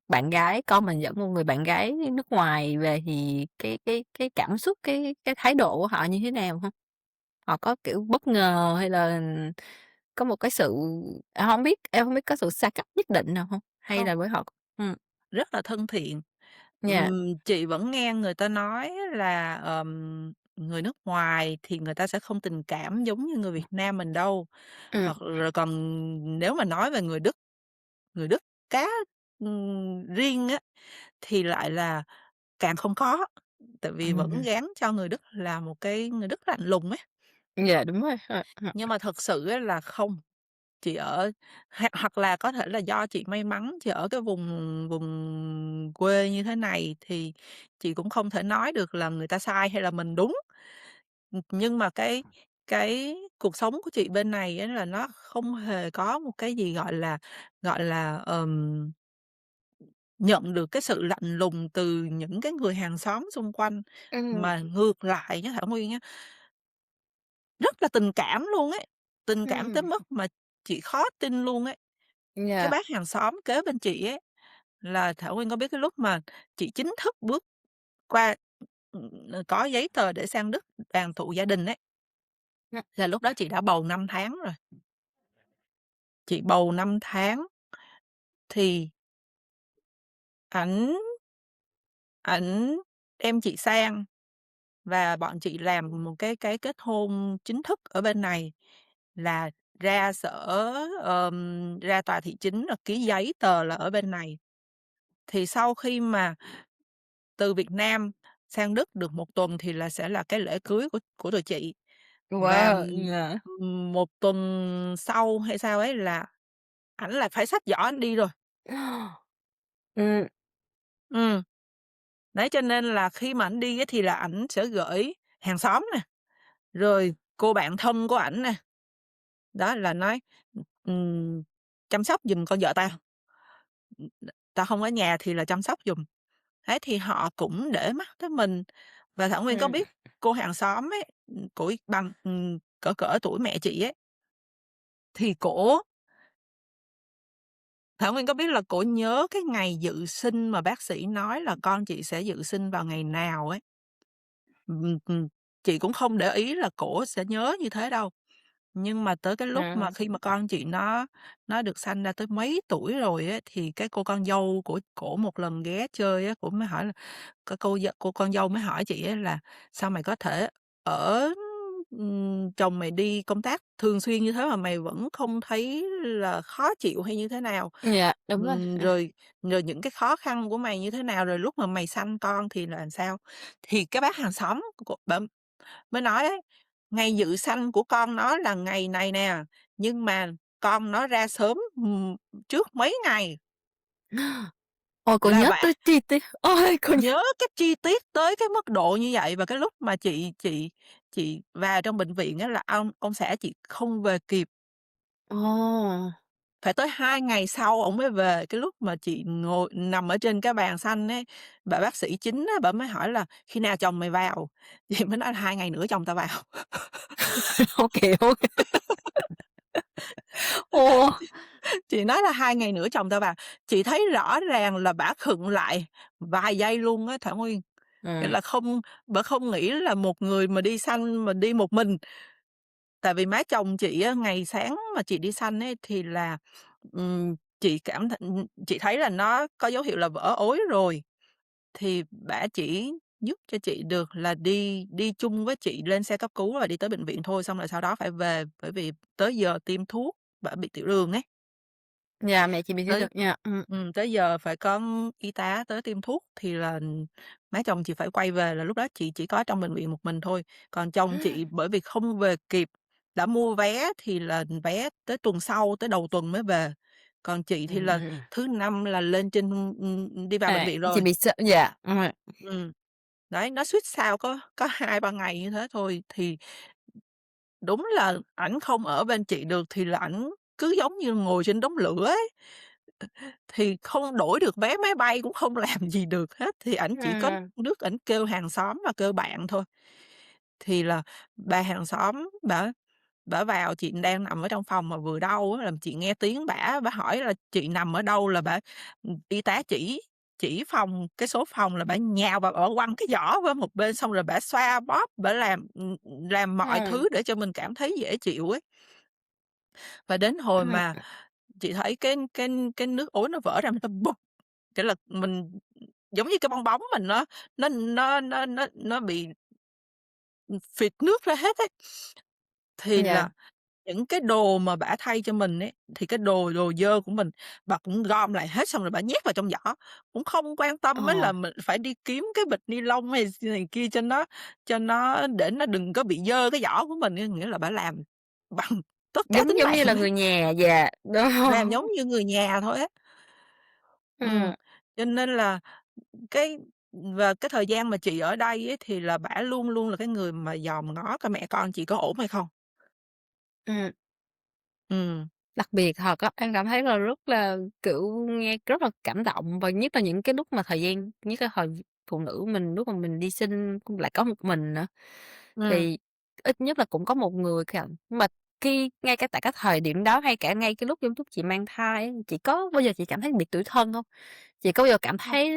bạn gái con mình dẫn một người bạn gái nước ngoài về thì cái cảm xúc, cái thái độ của họ như thế nào hông? Họ có, kiểu, bất ngờ hay là có một cái sự hông biết em hông biết có sự xa cách nhất định nào hông? Hay Không, là với họ ừm, rất là thân thiện. yeah, Chị vẫn nghe người ta nói là, người nước ngoài thì người ta sẽ không tình cảm giống như người Việt Nam mình đâu. ừm, Hoặc rồi còn nếu mà nói về người Đức cá, riêng á, thì lại là càng không có, tại vì vẫn ừm, gán cho người Đức là một cái người Đức lạnh lùng ấy. dạ, đúng rồi, Nhưng mà thật sự á là không, chị ở hoặc là có thể là do chị may mắn, chị ở cái vùng vùng quê như thế này thì chị cũng không thể nói được là người ta sai hay là mình đúng. Nhưng mà cái cuộc sống của chị bên này á là nó không hề có một cái gì, gọi là, nhận được cái sự lạnh lùng từ những cái người hàng xóm xung quanh, ừm, mà ngược lại nhá, Thảo Nguyên á, rất là tình cảm luôn ấy, tình cảm tới ừm, mức mà chị khó tin luôn ấy. Cái yeah, bác hàng xóm kế bên chị ấy, là Thảo Nguyên có biết cái lúc mà chị chính thức bước qua, có giấy tờ để sang Đức đoàn tụ gia đình ấy, là lúc đó chị đã bầu 5 tháng rồi. Chị bầu 5 tháng thì ảnh ảnh đem chị sang và bọn chị làm một cái kết hôn chính thức ở bên này, là ra ra tòa thị chính là ký giấy tờ là ở bên này. Thì sau khi mà từ Việt Nam sang Đức được 1 tuần thì là sẽ là cái lễ cưới của tụi chị. Và, wow, yeah. 1 tuần sau hay sao ấy là ảnh là phải xách giỏ ảnh đi rồi. Ừm, Ừm, đấy, cho nên là khi mà ảnh đi á thì là ảnh sẽ gửi hàng xóm nè, rồi cô bạn thân của ảnh nè, đó là nói, ừm, "Chăm sóc giùm con vợ tao, tao không ở nhà thì là chăm sóc giùm." Thế thì họ cũng để mắt tới mình. Và Thảo Nguyên có ừm, biết cô hàng xóm ấy, của bằng, cỡ cỡ tuổi mẹ chị ấy, thì Thảo Nguyên có biết là cổ nhớ cái ngày dự sinh mà bác sĩ nói là con chị sẽ dự sinh vào ngày nào ấy. Chị cũng không để ý là cổ sẽ nhớ như thế đâu. Nhưng mà tới cái lúc mà à, khi mà con chị nó được sanh ra tới mấy tuổi rồi á, thì cái cô con dâu của cổ một lần ghé chơi á, cổ mới hỏi là cô con dâu mới hỏi chị á là "Sao mày có thể ở chồng mày đi công tác thường xuyên như thế mà mày vẫn không thấy là khó chịu hay như thế nào? dạ, đúng rồi, Rồi rồi những cái khó khăn của mày như thế nào? Rồi lúc mà mày sanh con thì là làm sao?" Thì cái bác hàng xóm của bả mới nói ấy, ngày dự sanh của con nó là ngày này nè, nhưng mà con nó ra sớm, trước mấy ngày, ôi, cô là nhớ vậy. tới chi tiết ôi, cô nhớ Nhớ cái chi tiết tới cái mức độ như vậy và cái lúc mà chị vào trong bệnh viện á là ông xã chị không về kịp, ồ, phải tới 2 ngày sau ổng mới về. Cái lúc mà chị ngồi nằm ở trên cái bàn xanh ấy, bà bác sĩ chính á, bà mới hỏi là "Khi nào chồng mày vào?" Chị mới nói là "2 ngày nữa chồng tao vào." hông hiểu. Ồ, Chị nói là "2 ngày nữa chồng tao vào." Chị thấy rõ ràng là bả khựng lại vài giây luôn á Thảo Nguyên. Nghĩa ừm, là bả không nghĩ là một người mà đi sanh mà đi một mình. Tại vì má chồng chị á, ngày sáng mà chị đi sanh ấy thì là, chị thấy là nó có dấu hiệu là vỡ ối rồi, thì bả chỉ giúp cho chị được là đi đi chung với chị lên xe cấp cứu và đi tới bệnh viện thôi, xong rồi sau đó phải về, bởi vì tới giờ tiêm thuốc, bả bị tiểu đường ấy. dạ, mẹ chị bị tiêu Tới được nha, tới giờ phải có y tá tới tiêm thuốc thì là má chồng chị phải quay về, là lúc đó chị chỉ có trong bệnh viện một mình thôi. Còn chồng chị bởi vì không về kịp, đã mua vé thì là vé tới tuần sau, tới đầu tuần mới về, còn chị thì là Ừm. thứ Năm là lên trên đi vào bệnh À, viện chị rồi. bị sợ dạ, Ừm, đấy, nó suýt sao có 2-3 ngày như thế thôi, thì đúng là ảnh không ở bên chị được thì là ảnh cứ giống như ngồi trên đống lửa ấy, thì không đổi được vé máy bay cũng không làm gì được hết, thì ảnh chỉ có ừm, nước ảnh kêu hàng xóm và kêu bạn thôi. Thì là bà hàng xóm bả vào, chị đang nằm ở trong phòng mà vừa đau á, là chị nghe tiếng bả hỏi là chị nằm ở đâu là y tá chỉ phòng, cái số phòng là bả nhào vào, bả quăng cái giỏ qua một bên, xong rồi bả xoa bóp, bả làm mọi ừm, thứ để cho mình cảm thấy dễ chịu ấy. Và đến hồi ừm, mà chị thấy cái nước ối nó vỡ ra, mình ta bụp, cái là mình giống như cái bong bóng mình nó bị, phịt nước ra hết ấy. Thì dạ, là những cái đồ mà bả thay cho mình ấy, thì cái đồ đồ dơ của mình, bà cũng gom lại hết xong rồi bả nhét vào trong giỏ, cũng không quan tâm á là ờ, mình phải đi kiếm cái bịch ni lông hay này kia cho nó để nó đừng có bị dơ cái giỏ của mình, nghĩa là bả làm bằng tất cả giống tính giống như là mạng ấy, người nhà, dạ, đó. làm giống như người nhà thôi á. Ừm, Ừm, cho nên là cái cái thời gian mà chị ở đây ấy, thì là bả luôn luôn là cái người mà dòm ngó coi mẹ con chị có ổn hay không. ừm. Ừm, Đặc biệt thật á, em cảm thấy là rất là, kiểu, nghe rất là cảm động và nhất là những cái lúc mà thời gian nhất là hồi phụ nữ mình lúc mà mình đi sinh cũng lại có một mình nữa, ừm, thì ít nhất là cũng có một người mà khi ngay cả tại cái thời điểm đó hay cả ngay cái lúc trong lúc chị mang thai á, chị có bao giờ chị cảm thấy bị tủi thân hông? Chị có bao giờ cảm không, thấy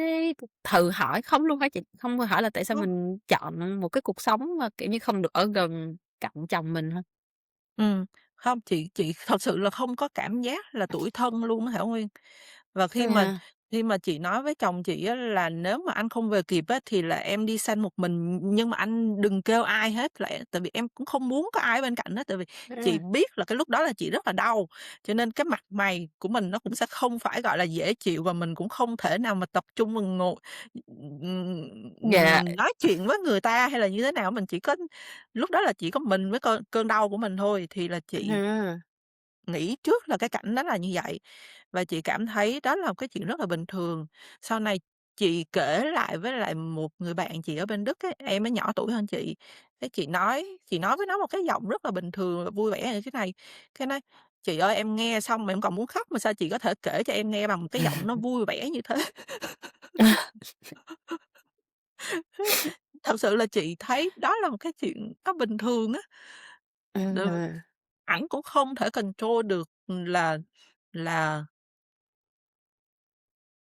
thử hỏi không luôn hả chị? Không hỏi là tại sao không. mình chọn một cái cuộc sống mà, kiểu như, không được ở gần cạnh chồng mình hông? Không, chị thật sự là không có cảm giác là tủi thân luôn á Thảo Nguyên. Và À, khi mà chị nói với chồng chị á là "Nếu mà anh không về kịp á, thì là em đi sanh một mình, nhưng mà anh đừng kêu ai hết." Tại vì em cũng không muốn có ai ở bên cạnh hết, tại vì chị ừm, biết là cái lúc đó là chị rất là đau, cho nên cái mặt mày của mình nó cũng sẽ không phải, gọi là, dễ chịu và mình cũng không thể nào mà tập trung mà ngồi, dạ, nói chuyện với người ta hay là như thế nào. Mình chỉ có lúc đó là chỉ có mình với cơn cơn đau của mình thôi, thì là chị à, nghĩ trước là cái cảnh đó là như vậy, và chị cảm thấy đó là một cái chuyện rất là bình thường. Sau này chị kể lại với lại một người bạn chị ở bên Đức ấy, em ấy nhỏ tuổi hơn chị, cái chị nói với nó một cái giọng rất là bình thường và vui vẻ như thế này, cái nói: "Chị ơi, em nghe xong mà em còn muốn khóc mà sao chị có thể kể cho em nghe bằng một cái giọng nó vui vẻ như thế?" Thật sự là chị thấy đó là một cái chuyện nó bình thường á, ừm, ảnh cũng không thể control được, là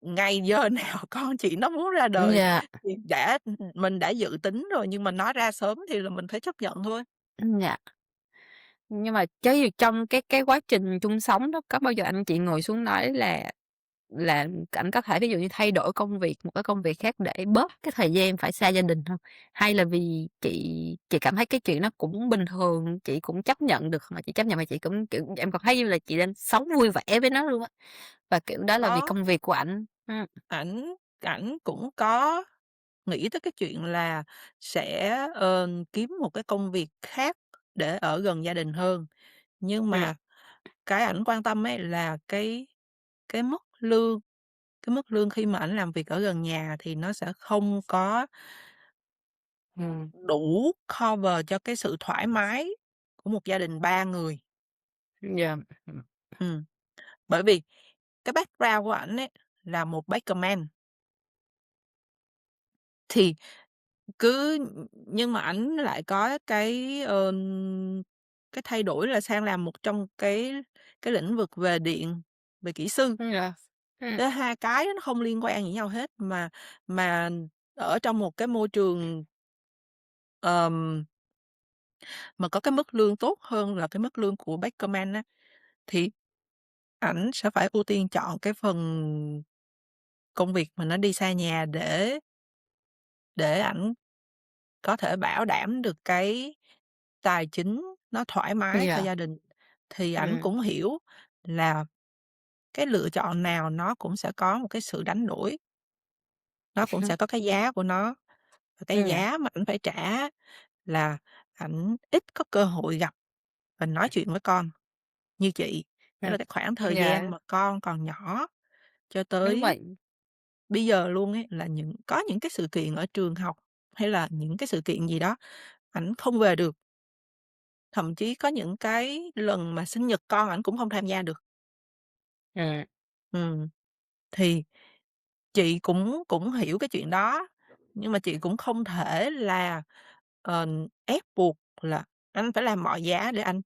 ngày giờ nào con chị nó muốn ra đời dạ, thì mình đã dự tính rồi, nhưng mà nó ra sớm thì là mình phải chấp nhận thôi. dạ. Nhưng mà chớ gì trong cái quá trình chung sống đó, có bao giờ anh chị ngồi xuống nói là ảnh có thể ví dụ như thay đổi công việc, một cái công việc khác để bớt cái thời gian phải xa gia đình hông? Hay là vì chị cảm thấy cái chuyện đó cũng bình thường, chị cũng chấp nhận được, mà chị chấp nhận mà chị cũng, kiểu, em còn thấy như là chị đang sống vui vẻ với nó luôn á, và, kiểu, đó là vì Có, công việc của ảnh? ảnh ảnh cũng có nghĩ tới cái chuyện là sẽ, kiếm một cái công việc khác để ở gần gia đình hơn, nhưng Ừm, mà cái ảnh quan tâm ấy là cái mức lương, cái mức lương khi mà ảnh làm việc ở gần nhà thì nó sẽ không có ừm, đủ cover cho cái sự thoải mái của một gia đình 3 người. yeah, ừm, Ừm, bởi vì cái background của ảnh ấy là một bakerman, thì cứ nhưng mà ảnh lại có cái thay đổi là sang làm một trong cái lĩnh vực về điện, về kỹ sư. yeah, ừm, Cái hai cái nó không liên quan gì nhau hết, mà ở trong một cái môi trường, ờm, mà có cái mức lương tốt hơn là cái mức lương của bakerman á, thì ảnh sẽ phải ưu tiên chọn cái phần công việc mà nó đi xa nhà để ảnh có thể bảo đảm được cái tài chính nó thoải mái cho yeah, gia đình. Thì ảnh ừm, cũng hiểu là cái lựa chọn nào nó cũng sẽ có một cái sự đánh đổi, nó cũng sẽ có cái giá của nó, và cái yeah, giá mà ảnh phải trả là ảnh ít có cơ hội gặp và nói chuyện với con như chị. Đó ừm, là cái khoảng thời dạ, gian mà con còn nhỏ cho đúng tới vậy. bây giờ luôn ấy, là có những cái sự kiện ở trường học, hay là những cái sự kiện gì đó, ảnh không về được, thậm chí có những cái lần mà sinh nhật con ảnh cũng không tham gia được. Ừm, Ừm, thì chị cũng cũng hiểu cái chuyện đó, nhưng mà chị cũng không thể là, ờ, ép buộc là anh phải làm mọi giá để anh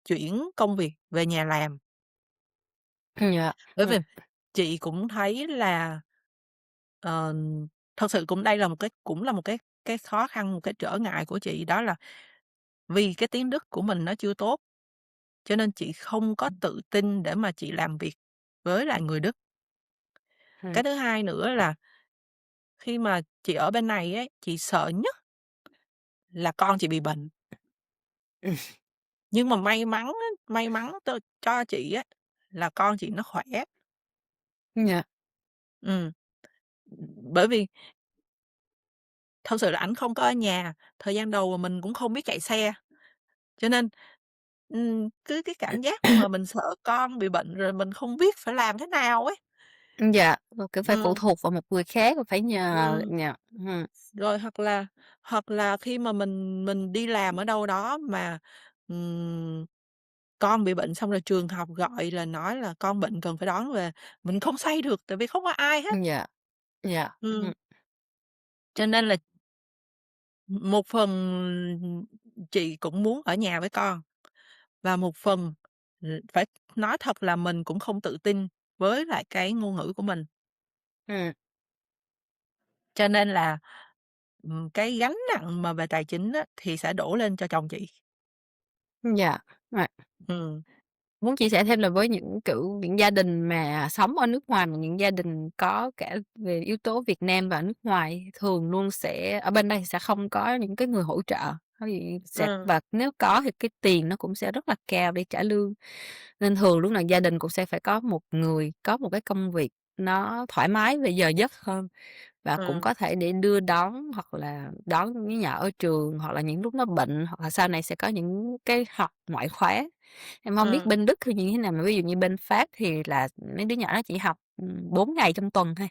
chuyển công việc về nhà làm. dạ, Bởi vì chị cũng thấy là, ờ, thật sự đây là cũng là một cái khó khăn, một cái trở ngại của chị, đó là vì cái tiếng Đức của mình nó chưa tốt, cho nên chị không có tự tin để mà chị làm việc với lại người Đức. ừm, Cái thứ hai nữa là khi mà chị ở bên này ấy, chị sợ nhất là con chị bị bệnh, ừm, nhưng mà may mắn cho chị á là con chị nó khỏe. dạ, Ừm, bởi vì thật sự là ảnh không có ở nhà, thời gian đầu mà mình cũng không biết chạy xe, cho nên, cứ cái cảm giác mà mình sợ con bị bệnh rồi mình không biết phải làm thế nào ấy. dạ, kiểu, phải phụ Ừm, thuộc vào một người khác và phải nhờ ừm, nhờ rồi hoặc là khi mà mình đi làm ở đâu đó mà, ừm, con bị bệnh xong rồi trường học gọi là nói là con bệnh cần phải đón về, mình không say được tại vì không có ai hết. dạ, dạ, Ừm, cho nên là một phần chị cũng muốn ở nhà với con, và một phần, phải nói thật là mình cũng không tự tin với lại cái ngôn ngữ của mình, ừm, cho nên là, cái gánh nặng mà về tài chính á, thì sẽ đổ lên cho chồng chị. dạ, right. Ừm, Muốn chia sẻ thêm là với những, kiểu, những gia đình mà sống ở nước ngoài, mà những gia đình có cả về yếu tố Việt Nam và nước ngoài, thường luôn sẽ ở bên đây sẽ không có những cái người hỗ trợ, thì ừm, và nếu có thì cái tiền nó cũng sẽ rất là cao để trả lương. Nên thường lúc nào gia đình cũng sẽ phải có một người có một cái công việc nó thoải mái về giờ giấc hơn. Và cũng ừm, có thể để đưa đón hoặc là đón đứa nhỏ ở trường, hoặc là những lúc nó bệnh, hoặc là sau này sẽ có những cái học ngoại khóa. Em hông biết ừm, bên Đức thì như thế nào, mà ví dụ như bên Pháp thì là mấy đứa nhỏ nó chỉ học, 4 ngày trong tuần thôi,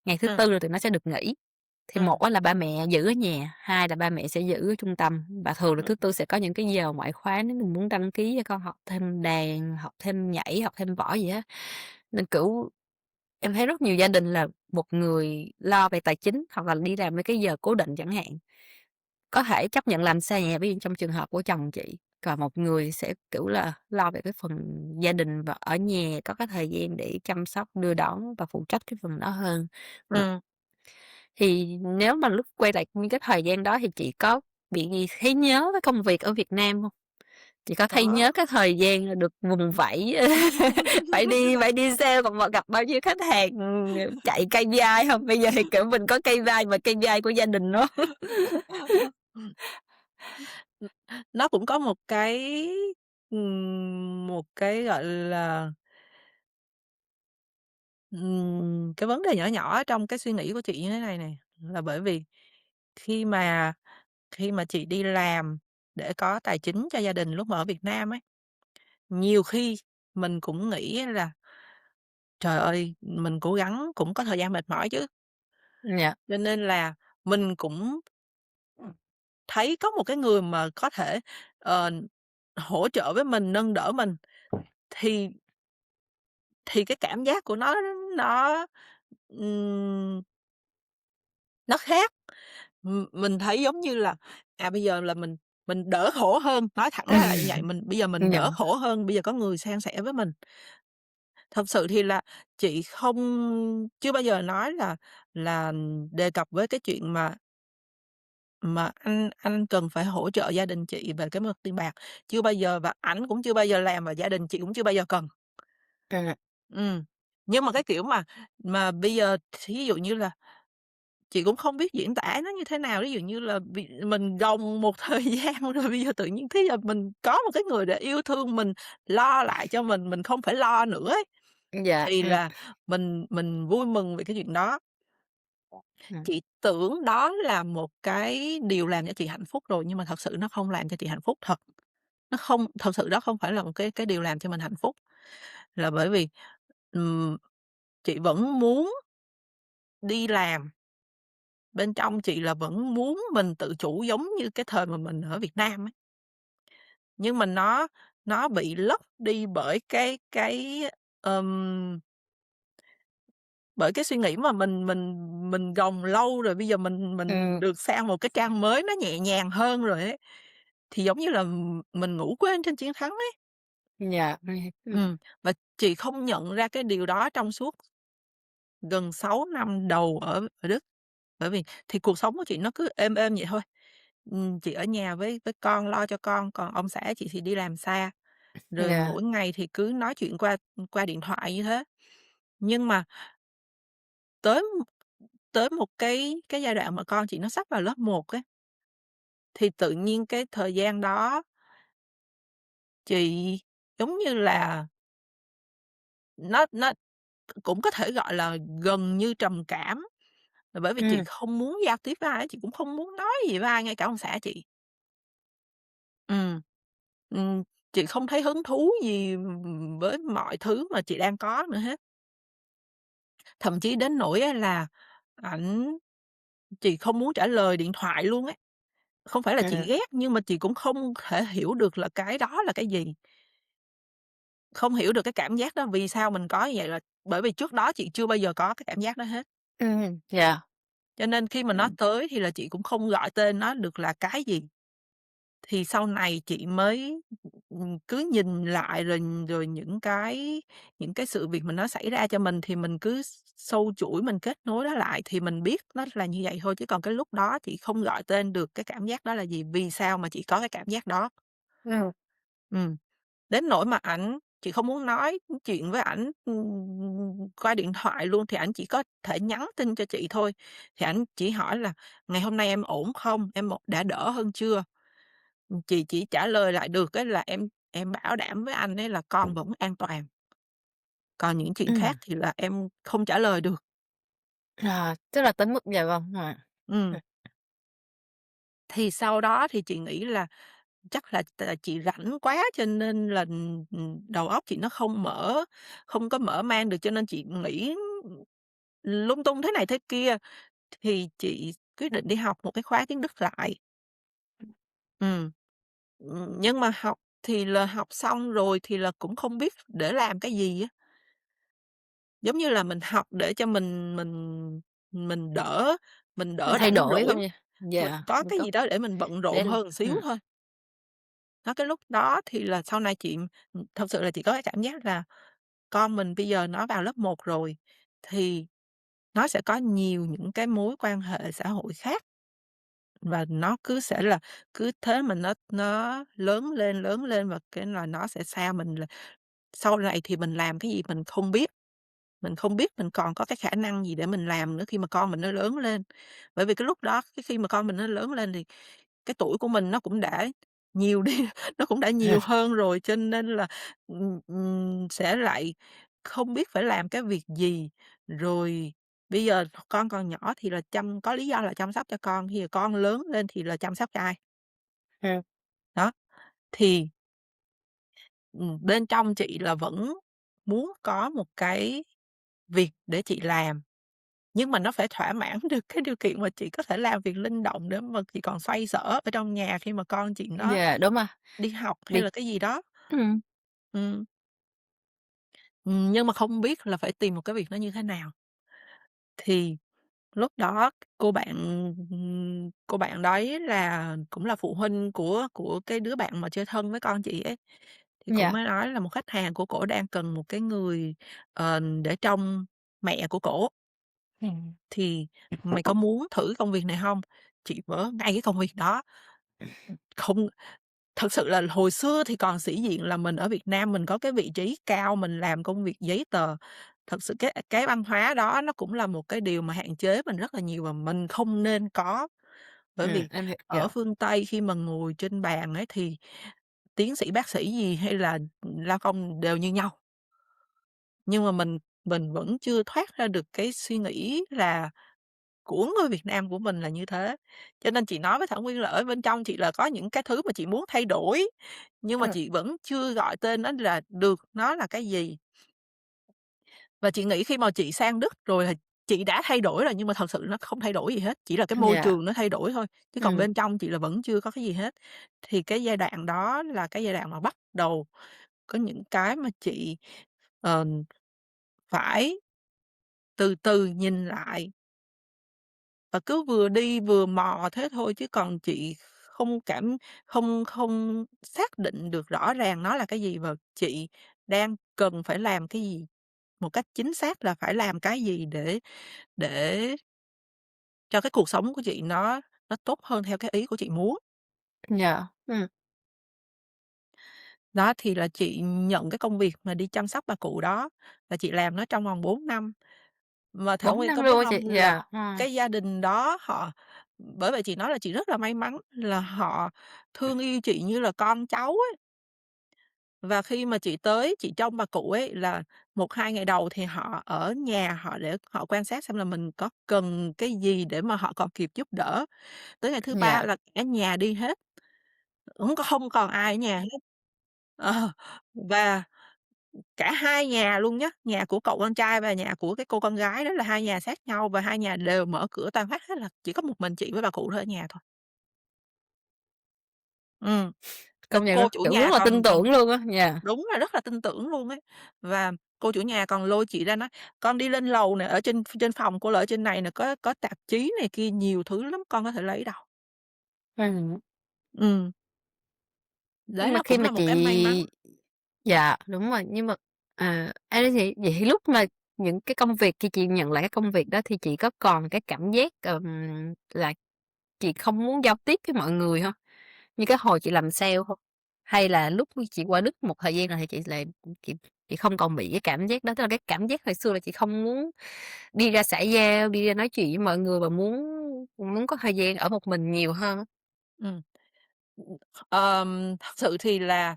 ngày thứ ừm, Tư rồi tụi nó sẽ được nghỉ. Thì ừm, một á là ba mẹ giữ ở nhà, hai là ba mẹ sẽ giữ ở trung tâm, và thường là ừm, thứ Tư sẽ có những cái giờ ngoại khóa nếu mình muốn đăng ký cho con học thêm đàn, học thêm nhảy, học thêm võ gì á. Nên, kiểu, em thấy rất nhiều gia đình là một người lo về tài chính hoặc là đi làm với cái giờ cố định chẳng hạn, có thể chấp nhận làm xa nhà, ví dụ trong trường hợp của chồng chị, còn một người sẽ, kiểu là, lo về cái phần gia đình và ở nhà có cái thời gian để chăm sóc, đưa đón và phụ trách cái phần đó hơn. Ừm, ừm, thì nếu mà lúc quay lại những cái thời gian đó thì chị có bị gì thấy nhớ cái công việc ở Việt Nam hông? Chị có thấy có. nhớ cái thời gian là được vùng vẫy, phải đi sale còn mà gặp bao nhiêu khách hàng, chạy KPI hông? Bây giờ thì, kiểu, mình có KPI mà KPI của gia đình đó. Nó cũng có một cái, gọi là, cái vấn đề nhỏ nhỏ trong cái suy nghĩ của chị như thế này nè, là bởi vì khi mà khi mà chị đi làm để có tài chính cho gia đình lúc mà ở Việt Nam ấy, nhiều khi mình cũng nghĩ là "Trời ơi, mình cố gắng cũng có thời gian mệt mỏi chứ." Dạ, Cho nên là mình cũng thấy có một cái người mà có thể, ờ, hỗ trợ với mình, nâng đỡ mình thì cái cảm giác của nó, ừm, nó khác. Mình thấy giống như là, bây giờ là mình đỡ khổ hơn, nói thẳng ra là như vậy, bây giờ mình đỡ dạ, khổ hơn, bây giờ có người san sẻ với mình. Thật sự thì là chị chưa bao giờ nói là đề cập với cái chuyện mà anh cần phải hỗ trợ gia đình chị về cái mặt tiền bạc, chưa bao giờ, và ảnh cũng chưa bao giờ làm và gia đình chị cũng chưa bao giờ cần. à, Ừm, nhưng mà cái kiểu mà bây giờ thí dụ như là chị cũng không biết diễn tả nó như thế nào, ví dụ như là mình gồng một thời gian rồi bây giờ tự nhiên thế giờ mình có một cái người để yêu thương mình, lo lại cho mình không phải lo nữa ấy, dạ, thì là mình vui mừng về cái chuyện đó. ừm, Chị tưởng đó là một cái điều làm cho chị hạnh phúc rồi, nhưng mà thật sự nó không làm cho chị hạnh phúc thật. nó không thật sự đó không phải là một cái điều làm cho mình hạnh phúc, là bởi vì, ừm, chị vẫn muốn đi làm, bên trong chị là vẫn muốn mình tự chủ giống như cái thời mà mình ở Việt Nam ấy, nhưng mà nó bị lấp đi bởi ừm, bởi cái suy nghĩ mà mình gồng lâu rồi, bây giờ mình Ừm, được sang một cái trang mới nó nhẹ nhàng hơn rồi ấy, thì giống như là mình ngủ quên trên chiến thắng ấy. yeah, Và chị không nhận ra cái điều đó trong suốt gần 6 năm đầu ở Đức, bởi vì thì cuộc sống của chị nó cứ êm êm vậy thôi. Chị ở nhà với con, lo cho con, còn ông xã chị thì đi làm xa, rồi yeah, mỗi ngày thì cứ nói chuyện qua qua điện thoại như thế. Nhưng mà tới tới một cái giai đoạn mà con chị nó sắp vào lớp 1 ấy, thì tự nhiên cái thời gian đó chị, giống như là, nó cũng có thể gọi là gần như trầm cảm, là bởi vì chị ừm, không muốn giao tiếp với ai hết, chị cũng không muốn nói gì với ai, ngay cả ông xã chị. Ừm, ừm, chị không thấy hứng thú gì, với mọi thứ mà chị đang có nữa hết. Thậm chí đến nỗi á là ảnh chị không muốn trả lời điện thoại luôn ấy. Không phải là chị ừm, ghét nhưng mà chị cũng không thể hiểu được là cái đó là cái gì, không hiểu được cái cảm giác đó vì sao mình có như vậy, là bởi vì trước đó chị chưa bao giờ có cái cảm giác đó hết. yeah, Cho nên khi mà nó tới thì là chị cũng không gọi tên nó được là cái gì. Thì sau này chị mới, cứ nhìn lại rồi rồi những cái sự việc mà nó xảy ra cho mình thì mình cứ sâu chuỗi mình kết nối nó lại thì mình biết nó là như vậy thôi, chứ còn cái lúc đó chị không gọi tên được cái cảm giác đó là gì, vì sao mà chị có cái cảm giác đó. ừm, Ừm, đến nỗi mà chị không muốn nói chuyện với ảnh, qua điện thoại luôn, thì ảnh chỉ có thể nhắn tin cho chị thôi. Thì ảnh chỉ hỏi là "Ngày hôm nay em ổn không? Em đã đỡ hơn chưa?" Chị chỉ trả lời lại được á là "Em bảo đảm với anh ấy là con vẫn an toàn, còn những chuyện ừm, khác thì là em không trả lời được." tức là tới mức vậy vâng, Ừm, thì sau đó thì chị nghĩ là chắc là chị rảnh quá cho nên là, đầu óc chị nó không có mở mang được, cho nên chị nghĩ lung tung thế này thế kia, thì chị quyết định đi học một cái khóa tiếng Đức lại. Ừm, nhưng mà học thì là học xong rồi thì là cũng không biết để làm cái gì á. Giống như là mình học để cho mình đỡ mình đỡ thay rảnh đổi rỗi, không nha? mình Yeah, có cái có gì đó để mình bận để rộn hơn xíu thôi. Đó, cái lúc đó thì là sau này chị, thật sự là chị có cái cảm giác là con mình bây giờ nó vào lớp 1 rồi, thì nó sẽ có nhiều những cái mối quan hệ xã hội khác, và nó sẽ là cứ thế mà nó lớn lên và cái là nó sẽ xa mình, là sau này thì mình làm cái gì mình không biết. Mình không biết mình còn có cái khả năng gì để mình làm nữa khi mà con mình nó lớn lên. Bởi vì cái lúc đó, khi mà con mình nó lớn lên thì cái tuổi của mình nó cũng đã nhiều đi, nó cũng đã nhiều hơn rồi, cho nên là, sẽ lại không biết phải làm cái việc gì. Rồi bây giờ con còn nhỏ thì là có lý do là chăm sóc cho con, khi mà con lớn lên thì là chăm sóc cho ai? Đó, thì, bên trong chị là vẫn muốn có một cái việc để chị làm. Nhưng mà nó phải thỏa mãn được cái điều kiện mà chị có thể làm việc linh động để mà chị còn xoay sở ở trong nhà khi mà con chị nó Yeah, đúng rồi, đi học hay vì là cái gì đó. ừm, Ừm, nhưng mà không biết là phải tìm một cái việc nó như thế nào. Thì lúc đó cô bạn đấy là cũng là phụ huynh của cái đứa bạn mà chơi thân với con chị ấy, thì cổ yeah, mới nói là một khách hàng của cổ đang cần một cái người, để trông mẹ của cổ. ừm, Thì "Mày có muốn thử công việc này hông?" Chị vớ ngay cái công việc đó. Không, thật sự là hồi xưa thì còn sĩ diện là mình ở Việt Nam mình có cái vị trí cao, mình làm công việc giấy tờ. Thật sự cái văn hóa đó nó cũng là một cái điều mà hạn chế mình rất là nhiều và mình không nên có. Bởi vì em ở hiểu, phương Tây khi mà ngồi trên bàn ấy thì tiến sĩ, bác sĩ gì hay là, lao công đều như nhau. Nhưng mà mình vẫn chưa thoát ra được cái suy nghĩ là của người Việt Nam của mình là như thế. Cho nên chị nói với Thảo Nguyên là ở bên trong chị là có những cái thứ mà chị muốn thay đổi, nhưng mà Ừm, chị vẫn chưa gọi tên nó là được, nó là cái gì. Và chị nghĩ khi mà chị sang Đức rồi là chị đã thay đổi rồi, nhưng mà thật sự nó không thay đổi gì hết, chỉ là cái môi yeah, trường nó thay đổi thôi, chứ còn ừm, bên trong chị là vẫn chưa có cái gì hết. Thì cái giai đoạn đó là cái giai đoạn mà bắt đầu có những cái mà chị, ờ, phải từ từ nhìn lại và cứ vừa đi vừa mò thế thôi, chứ còn chị không không xác định được rõ ràng nó là cái gì và chị đang cần phải làm cái gì một cách chính xác, là phải làm cái gì để cho cái cuộc sống của chị nó tốt hơn theo cái ý của chị muốn. yeah, Đó, thì là chị nhận cái công việc mà đi chăm sóc bà cụ đó, và chị làm nó trong vòng 4 năm. Mà Thảo 4 Nguyên năm có biết luôn á chị? hông là Yeah, cái gia đình đó bởi vậy chị nói là chị rất là may mắn là họ thương yêu chị như là con cháu ấy. Và khi mà chị tới chị trông bà cụ ấy là 1-2 ngày đầu thì họ ở nhà họ để họ quan sát xem là mình có cần cái gì để mà họ còn kịp giúp đỡ. Tới ngày thứ 3 yeah, là cả nhà đi hết, không còn ai ở nhà hết. Ờ, và cả hai nhà luôn nhá, nhà của cậu con trai và nhà của cái cô con gái đó là hai nhà sát nhau và hai nhà đều mở cửa toan hoác hết, là chỉ có một mình chị với bà cụ thôi ở nhà thôi. Ừm, và công nhận là, cô chủ kiểu, rất nhà là tin còn còn tưởng luôn á, yeah. đúng là rất là tin tưởng luôn ấy. Và cô chủ nhà còn lôi chị ra nói: "Con đi lên lầu nè, ở trên trên phòng cô là ở trên này nè, có tạp chí này kia, nhiều thứ lắm, con có thể lấy đâu." Ừm, Ừm, đấy nhưng mà nó khi cũng mà là một cái may mắn. chị dạ, đúng rồi, nhưng mà, vậy thì lúc mà những cái công việc khi chị nhận lại cái công việc đó thì chị có còn cái cảm giác, là chị không muốn giao tiếp với mọi người hông? Như cái hồi chị làm sale hông? Hay là lúc chị qua Đức một thời gian rồi thì chị lại chị chị không còn bị cái cảm giác đó, tức là cái cảm giác hồi xưa là chị không muốn đi ra xã giao, đi ra nói chuyện với mọi người và muốn muốn có thời gian ở một mình nhiều hơn á? Ừm. Thật sự thì là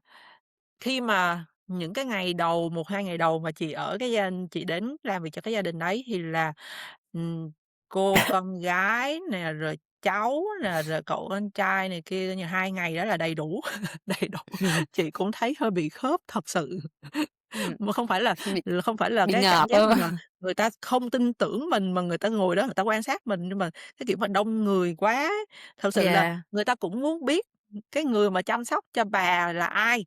khi mà những cái ngày đầu, 1-2 ngày đầu mà chị ở cái chị đến làm việc cho cái gia đình đấy thì là, ừm, cô con gái nè, rồi cháu nè, rồi cậu con trai này kia, 2 ngày đó là đầy đủ, đầy đủ. Chị cũng thấy hơi bị khớp thật sự. Ừm, Mà không phải là bị không phải là bị cái cảm ngợp, giác mà người ta không tin tưởng mình mà người ta ngồi đó người ta quan sát mình, nhưng mà cái kiểu mà đông người quá ấy, thật sự là Yeah, người ta cũng muốn biết cái người mà chăm sóc cho bà là ai.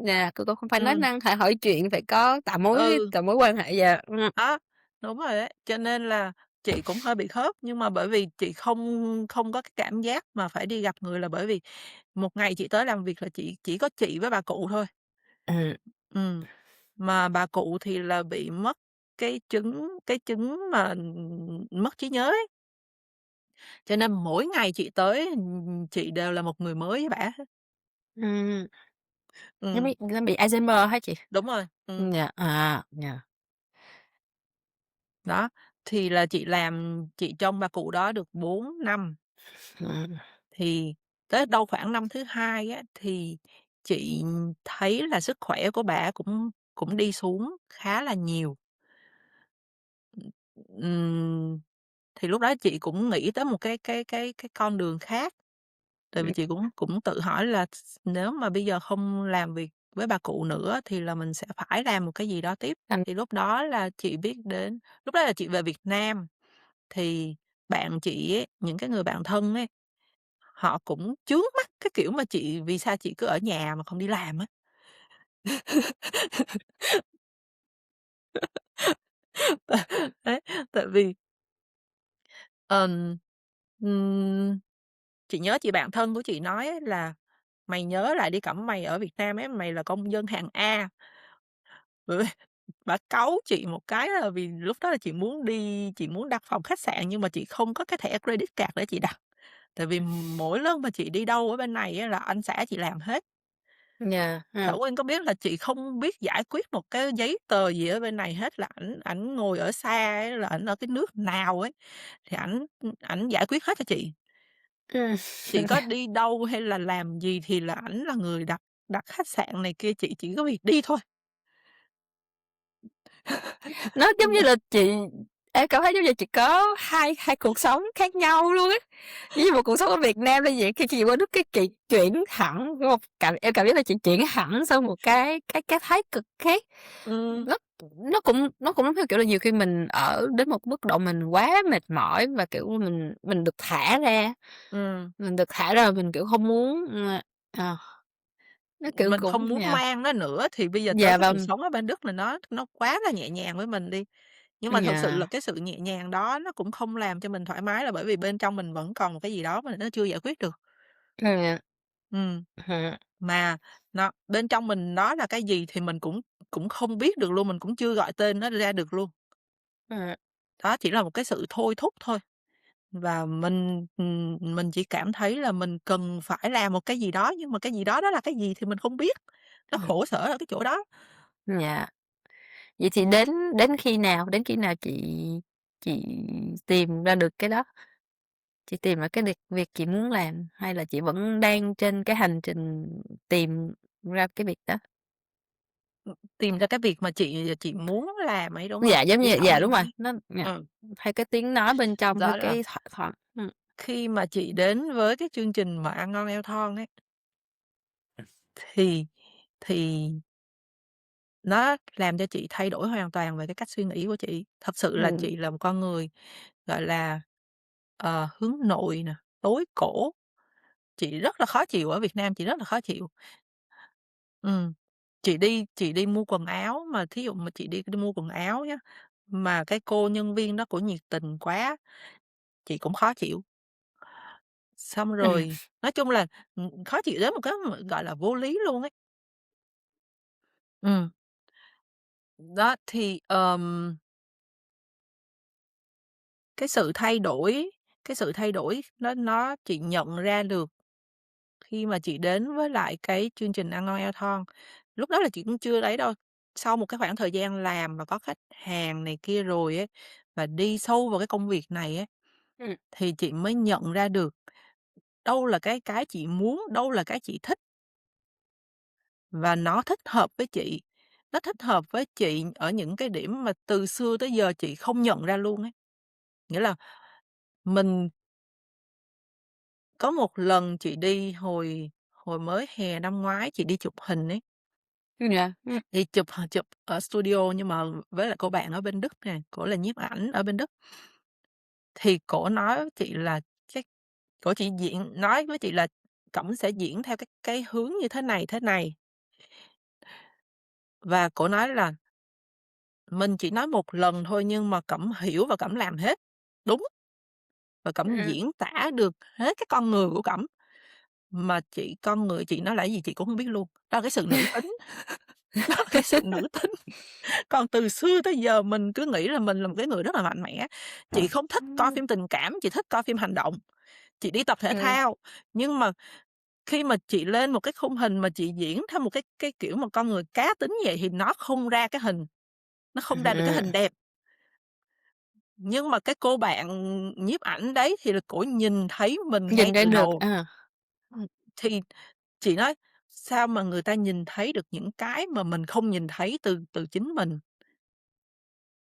yeah, cô cũng không phải nói Ừm, năng, phải hỏi chuyện, phải có ừ, tạo mối quan hệ, yeah, đó, đúng rồi đấy. Cho nên là chị cũng hơi bị khớp, nhưng mà bởi vì chị không không có cái cảm giác mà phải đi gặp người là bởi vì một ngày chị tới làm việc là chỉ có chị với bà cụ thôi. ừm, Ừm, mà bà cụ thì là bị mất cái chứng mà, mất trí nhớ ấy, cho nên mỗi ngày chị tới, chị đều là một người mới với bả hết. ừm, Ừm, giống bị Alzheimer hả chị? đúng rồi, Dạ, dạ, đó, thì là chị trông bà cụ đó được 4 năm, ừm, thì tới đâu khoảng năm thứ 2 á, thì chị thấy là sức khỏe của bả cũng cũng đi xuống khá là nhiều. Ừm, thì lúc đó chị cũng nghĩ tới một cái con đường khác. Tại vì ừm, chị cũng cũng tự hỏi là nếu mà bây giờ không làm việc với bà cụ nữa thì là mình sẽ phải làm một cái gì đó tiếp. thành Thì lúc đó là chị về Việt Nam, thì bạn chị ấy, những cái người bạn thân ấy, họ cũng chướng mắt cái kiểu mà chị vì sao chị cứ ở nhà mà không đi làm á. Đấy, tại vì, ờm, ừm, chị nhớ chị bạn thân của chị nói á là "Mày nhớ lại đi, cẩm mày ở Việt Nam ấy, mày là công dân hạng A." Ừ. Bả cáu chị một cái là vì lúc đó là chị muốn đặt phòng khách sạn nhưng mà chị không có cái thẻ credit card để chị đặt. Tại vì mỗi lần mà chị đi đâu ở bên này á là anh xã chị làm hết. yeah, Thảo Nguyên có biết là chị không biết giải quyết một cái giấy tờ gì ở bên này hết, là ảnh ngồi ở xa ấy, là ảnh ở cái nước nào ấy, thì ảnh giải quyết hết cho chị. ừm. Chị có đi đâu hay là làm gì thì là ảnh là người đặt đặt khách sạn này kia, chị chỉ có việc đi thôi. Nó giống như là chị Em cảm thấy giống như chị có hai hai cuộc sống khác nhau luôn á. Giống như một cuộc sống ở Việt Nam là vậy, khi chị qua nước cái chị chuyển hẳn một em cảm giác là chị chuyển hẳn sang một cái thái cực khác. Ừm, Nó nó cũng giống theo kiểu là nhiều khi mình ở đến một mức độ mình quá mệt mỏi và, kiểu, mình được thả ra, ừm, mình được thả ra mình, kiểu, không muốn, ờ, nó, kiểu, mình không cũng muốn mang nó nữa thì bây giờ tới dạ cái cuộc vâng, sống ở bên Đức là nó quá là nhẹ nhàng với mình đi. Nhưng mà thực sự là dạ, cái sự nhẹ nhàng đó nó cũng không làm cho mình thoải mái là bởi vì bên trong mình vẫn còn một cái gì đó mà nó chưa giải quyết được. dạ, Ừm, dạ, mà nó bên trong mình nó là cái gì thì mình cũng cũng không biết được luôn, mình cũng chưa gọi tên nó ra được luôn. dạ, Đó chỉ là một cái sự thôi thúc thôi. Và mình chỉ cảm thấy là mình cần phải làm một cái gì đó, nhưng mà cái gì đó đó là cái gì thì mình không biết. Nó khổ sở ở cái chỗ đó. dạ. Vậy thì đến đến khi nào chị tìm ra được cái đó? Chị tìm ra cái việc việc chị muốn làm hay là chị vẫn đang trên cái hành trình tìm ra cái việc đó? Tìm ra cái việc mà chị muốn làm ấy, đúng hông? Dạ, giống Chị như hỏi dạ, vậy đúng rồi, hả? nó Ừ, theo cái tiếng nói bên trong, theo đó là cái thoại thoại khi mà chị đến với cái chương trình mà Ăn Ngon Eo Thon ấy, thì thì nó làm cho chị thay đổi hoàn toàn về cái cách suy nghĩ của chị. Thật sự là ừm, chị là một con người, gọi là, hướng nội nè, tối cổ, chị rất là khó chịu, ở Việt Nam chị rất là khó chịu. Ừm, chị đi mua quần áo mà thí dụ mà chị đi đi mua quần áo nhá, mà cái cô nhân viên đó cổ nhiệt tình quá, chị cũng khó chịu. Xong ừm, rồi nói chung là, khó chịu đến một cái mà, gọi là, vô lý luôn ấy. Ừm, đó, thì, cái sự thay đổi cái sự thay đổi nó chị nhận ra được khi mà chị đến với lại cái chương trình Ăn Ngon Eo Thon. Lúc đó là chị cũng chưa ấy đâu, sau một cái khoảng thời gian làm và có khách hàng này kia rồi ấy, và đi sâu vào cái công việc này ấy, ừm, thì chị mới nhận ra được đâu là cái chị muốn, đâu là cái chị thích và nó thích hợp với chị. Nó thích hợp với chị ở những cái điểm mà từ xưa tới giờ chị không nhận ra luôn ấy. Nghĩa là mình có một lần chị đi hồi hồi mới hè năm ngoái, chị đi chụp hình ấy, dạ, thì chụp ở studio nhưng mà với lại cô bạn ở bên Đức nè, cổ là nhiếp ảnh ở bên Đức. Thì cổ nói với chị là cái cổ chỉ nói với chị là "Cẩm sẽ diễn theo cái hướng như thế này." Và cổ nói là "Mình chỉ nói một lần thôi nhưng mà Cẩm hiểu và Cẩm làm hết, đúng, và Cẩm ừm, diễn tả được hết cái con người của Cẩm." Mà con người chị nó là cái gì chị cũng hông biết luôn, đó là cái sự nữ tính, đó là cái sự nữ tính. Còn từ xưa tới giờ mình cứ nghĩ là mình là một cái người rất là mạnh mẽ. Chị không thích coi ừm, phim tình cảm, chị thích coi phim hành động, chị đi tập thể ừm, thao, nhưng mà khi mà chị lên một cái khung hình mà chị diễn theo một cái kiểu mà con người cá tính như vậy thì nó không ra cái hình, nó không ra được cái hình đẹp. Nhưng mà cái cô bạn nhiếp ảnh đấy thì là cổ nhìn thấy mình ngay nhìn ra từ được, đầu. à, Thì chị nói sao mà người ta nhìn thấy được những cái mà mình không nhìn thấy từ từ chính mình.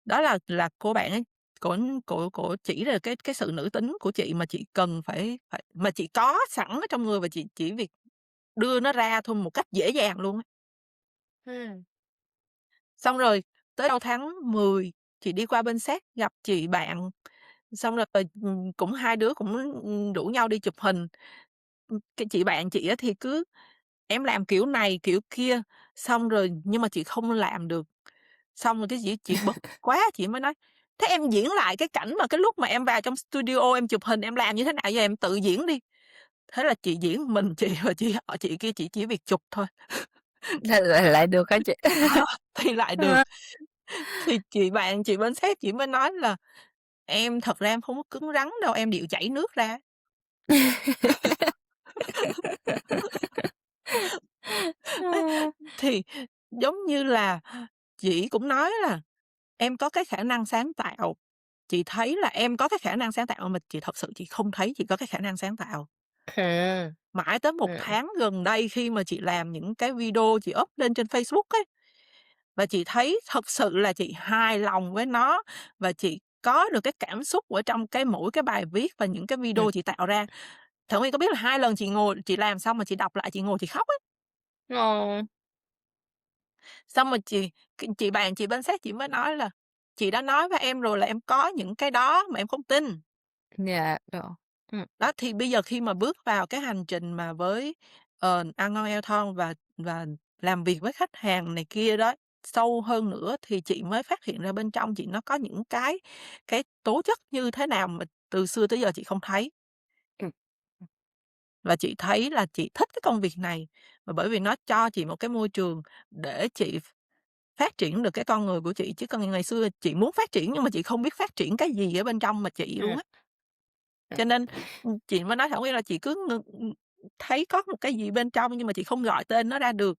Đó là cô bạn ấy, cổ chỉ ra cái sự nữ tính của chị mà chị cần phải phải mà chị có sẵn ở trong người và chị chỉ việc đưa nó ra thôi một cách dễ dàng luôn á. ừm, Xong rồi tới đâu tháng 10 chị đi qua bên Séc gặp chị bạn, xong rồi, cũng hai đứa cũng, rủ nhau đi chụp hình. Cái chị bạn chị á thì cứ "Em làm kiểu này, kiểu kia", xong rồi nhưng mà chị không làm được. Xong rồi cái chị bực quá, chị mới nói: "Thế em diễn lại cái cảnh mà cái lúc mà em vào trong studio em chụp hình em làm như thế nào giờ em tự diễn đi." Thế là chị diễn một mình chị và chị kia chị chỉ việc chụp thôi. lại được hả chị? Đó, thì lại được. Ờ. Thì chị bên sếp chị mới nói là "Em thật ra em không có cứng rắn đâu, em điệu chảy nước ra." Ấy, Ừm, thì giống như là chị cũng nói là "Em có cái khả năng sáng tạo." Chị thấy là em có cái khả năng sáng tạo mà chị thật sự chị không thấy chị có cái khả năng sáng tạo. à, Mãi tới một ừm, tháng gần đây khi mà chị làm những cái video chị up lên trên Facebook ấy, và chị thấy thật sự là chị hài lòng với nó và chị có được cái cảm xúc ở trong mỗi cái bài viết và những cái Ừm. video chị tạo ra. Thảo Nguyên có biết là 2 lần chị ngồi chị làm xong mà chị đọc lại chị ngồi chị khóc ấy. Ờ, Xong rồi chị bạn chị bên sếp chị mới nói là "Chị đã nói với em rồi là em có những cái đó mà em không tin." dạ, rồi. Ừm, Đó, thì bây giờ khi mà bước vào cái hành trình mà với, Ăn Ngon Eo Thon và làm việc với khách hàng này kia đó, sâu hơn nữa thì chị mới phát hiện ra bên trong chị nó có những cái tố chất như thế nào mà từ xưa tới giờ chị không thấy. ừm, Và chị thấy là chị thích cái công việc này, và bởi vì nó cho chị một cái môi trường để chị phát triển được cái con người của chị, chứ còn ngày xưa chị muốn phát triển nhưng mà chị không biết phát triển cái gì ở bên trong mà chị luôn ừm, á. ừm. Cho nên, chị mới nói thẳng Nguyên là chị cứ thấy có một cái gì bên trong nhưng mà chị không gọi tên nó ra được.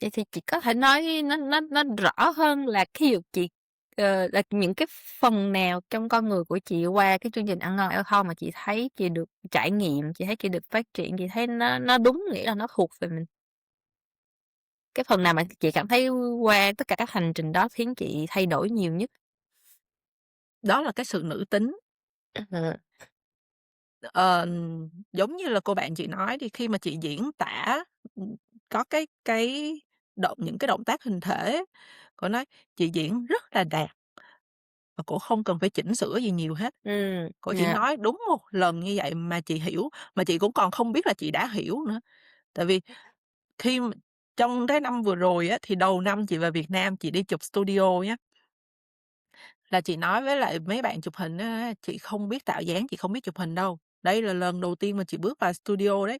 Vậy thì chị có thể nói nó rõ hơn là thí dụ chị là những cái phần nào trong con người của chị qua cái chương trình Ăn Ngon Eo Thon mà chị thấy chị được trải nghiệm, chị thấy chị được phát triển, chị thấy nó đúng nghĩa là nó thuộc về mình? Cái phần nào mà chị cảm thấy qua tất cả các hành trình đó khiến chị thay đổi nhiều nhất? Đó là cái sự nữ tính. Ờ, Ờ, giống như là cô bạn chị nói đi, khi mà chị diễn tả, có những cái động tác hình thể, cổ nói chị diễn rất là đạt và cổ không cần phải chỉnh sửa gì nhiều hết. Cổ chỉ dạ, nói đúng một lần như vậy mà chị hiểu, mà chị cũng còn không biết là chị đã hiểu nữa. Tại vì khi mà trong cái năm vừa rồi á, thì đầu năm chị về Việt Nam chị đi chụp studio nhá, là chị nói với lại mấy bạn chụp hình á, chị không biết tạo dáng, chị không biết chụp hình đâu. Đây là lần đầu tiên mà chị bước vào studio đấy.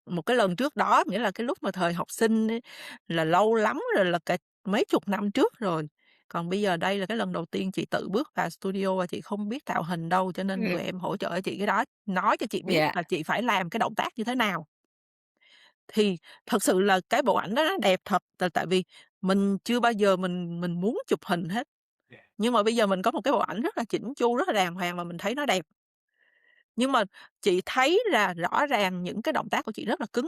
Một cái lần trước đó, nghĩa là cái lúc mà thời học sinh ấy, là lâu lắm rồi, là cả mấy chục năm trước rồi. Còn bây giờ đây là cái lần đầu tiên chị tự bước vào studio và chị không biết tạo hình đâu, cho nên ừm, tụi em hỗ trợ cho chị cái đó, nói cho chị biết dạ, là chị phải làm cái động tác như thế nào. Thì thật sự là cái bộ ảnh đó nó đẹp thật, tại vì mình chưa bao giờ mình muốn chụp hình hết, nhưng mà bây giờ mình có một cái bộ ảnh rất là chỉnh chu, rất là đàng hoàng và mình thấy nó đẹp. Nhưng mà chị thấy là rõ ràng những cái động tác của chị rất là cứng.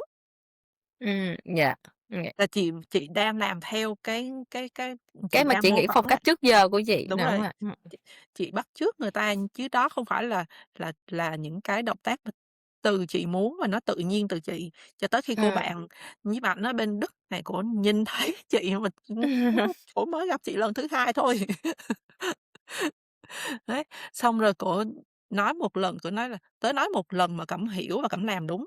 dạ, dạ. Là chị đang làm theo chị Cái mà đang chị mô nghĩ phong phỏng cách lại. trước giờ của chị, Đúng đúng rồi, rồi, chị bắt chước người ta chứ đó không phải là những cái động tác mà từ chị muốn và nó tự nhiên từ chị. Cho tới khi cô ừm. bạn nhiếp ảnh ở bên Đức này cổ nhìn thấy chị mà, cổ mới gặp chị lần thứ 2 thôi. Đấy, xong rồi cổ nói một lần, cổ nói là "Tớ nói một lần mà Cẩm hiểu và Cẩm làm đúng."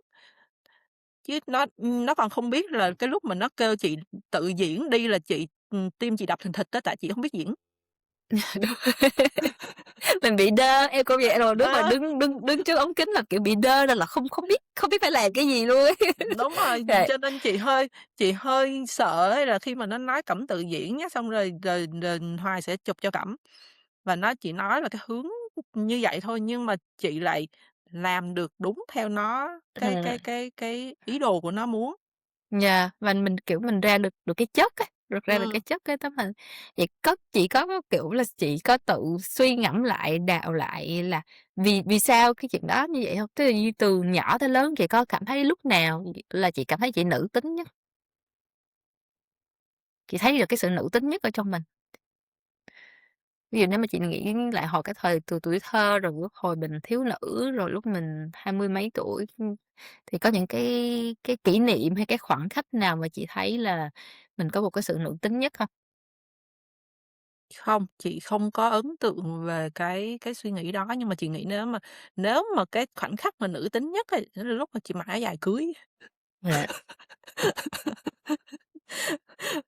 Chứ nó còn không biết là cái lúc mà nó kêu chị tự diễn đi là tim chị đập thình thịch á, tại chị hông biết diễn. Đúng. Mình bị đơ, em công nhận rồi, lúc mà Ờ, đứng đứng đứng trước ống kính là, kiểu, bị đơ ra là không biết phải làm cái gì luôn ấy. đúng rồi, Rồi, cho nên chị hơi sợ ấy là khi mà nó nói Cẩm tự diễn á, xong rồi Hoài sẽ chụp cho Cẩm, và nó chỉ nói là cái hướng như vậy thôi, nhưng mà chị lại làm được đúng theo nó, ừm, cái ý đồ của nó muốn. yeah, và mình, kiểu, mình ra được được cái chất á, ra được cái Ừm. chất cái tấm hình. Vậy chị có, kiểu là, chị có tự suy ngẫm lại, đào lại là vì vì sao cái chuyện đó như vậy hông? Tức là như từ nhỏ tới lớn chị có cảm thấy lúc nào là chị cảm thấy chị nữ tính nhất? Chị thấy được cái sự nữ tính nhất ở trong mình? Ví dụ nếu mà chị nghĩ lại hồi cái thời từ tuổi thơ, rồi lúc hồi mình thiếu nữ, rồi lúc mình hai mươi mấy tuổi, thì có những cái kỷ niệm hay cái khoảnh khắc nào mà chị thấy là mình có một cái sự nữ tính nhất hông? Không, chị không có ấn tượng về cái suy nghĩ đó, nhưng mà chị nghĩ nếu mà cái khoảnh khắc mà nữ tính nhất ấy, đó là lúc mà chị mặc áo dài cưới. Dạ.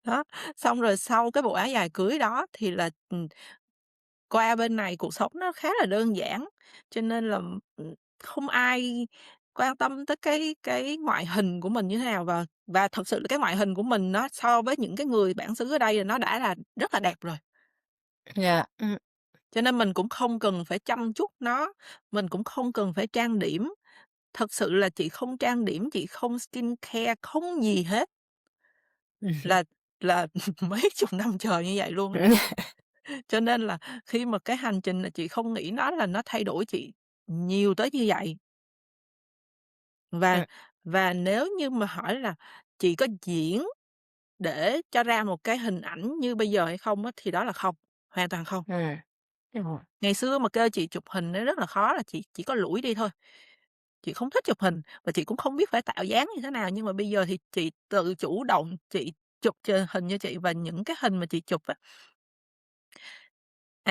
Đó, xong rồi sau cái bộ áo dài cưới đó thì là, qua bên này cuộc sống nó khá là đơn giản, cho nên là, không ai quan tâm tới cái ngoại hình của mình như thế nào, và thật sự là cái ngoại hình của mình nó so với những cái người bản xứ ở đây là nó đã là rất là đẹp rồi. Dạ, Cho nên mình cũng không cần phải chăm chút nó, mình cũng không cần phải trang điểm. Thật sự là chị không trang điểm, chị không skincare, không gì hết, là là mấy chục năm trời như vậy luôn á. Cho nên là khi mà cái hành trình này chị không nghĩ nó thay đổi chị nhiều tới như vậy. Và ừm, và nếu như mà hỏi là chị có diễn để cho ra một cái hình ảnh như bây giờ hay không á, thì đó là không, hoàn toàn không. Ồ. Ngày xưa mà kêu chị chụp hình nó rất là khó, là chị chỉ có lủi đi thôi, chị không thích chụp hình và chị cũng không biết phải tạo dáng như thế nào, nhưng mà bây giờ thì chị tự chủ động chị chụp hình cho chị, và những cái hình mà chị chụp á,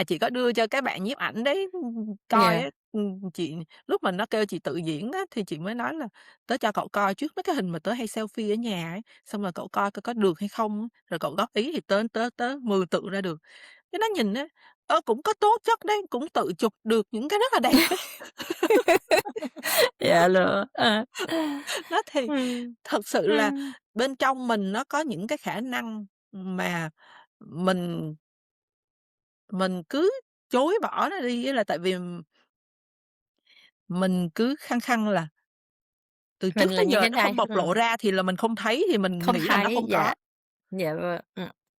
chị có đưa cho cái bạn nhiếp ảnh đấy, coi Yeah. á. Chị lúc mà nó kêu chị tự diễn á, thì chị mới nói là "Tớ cho cậu coi trước mấy cái hình mà tớ hay selfie ở nhà ấy, xong rồi cậu coi coi có được hay không á, rồi cậu góp ý thì tớ tớ tớ mường tượng ra được." Cái nó nhìn á, cũng có tố chất đấy, cũng tự chụp được những cái rất là đẹp ấy. Dạ luôn, Nó thì Ừm. thật sự là Ừm. bên trong mình nó có những cái khả năng mà mình mình cứ chối bỏ nó đi á, là tại vì mình cứ khăng khăng là từ Mình trước là tới như giờ thế nó này, không bộc lộ ra thì là mình không thấy, thì mình không nghĩ là nó thấy, không dạ, có. dạ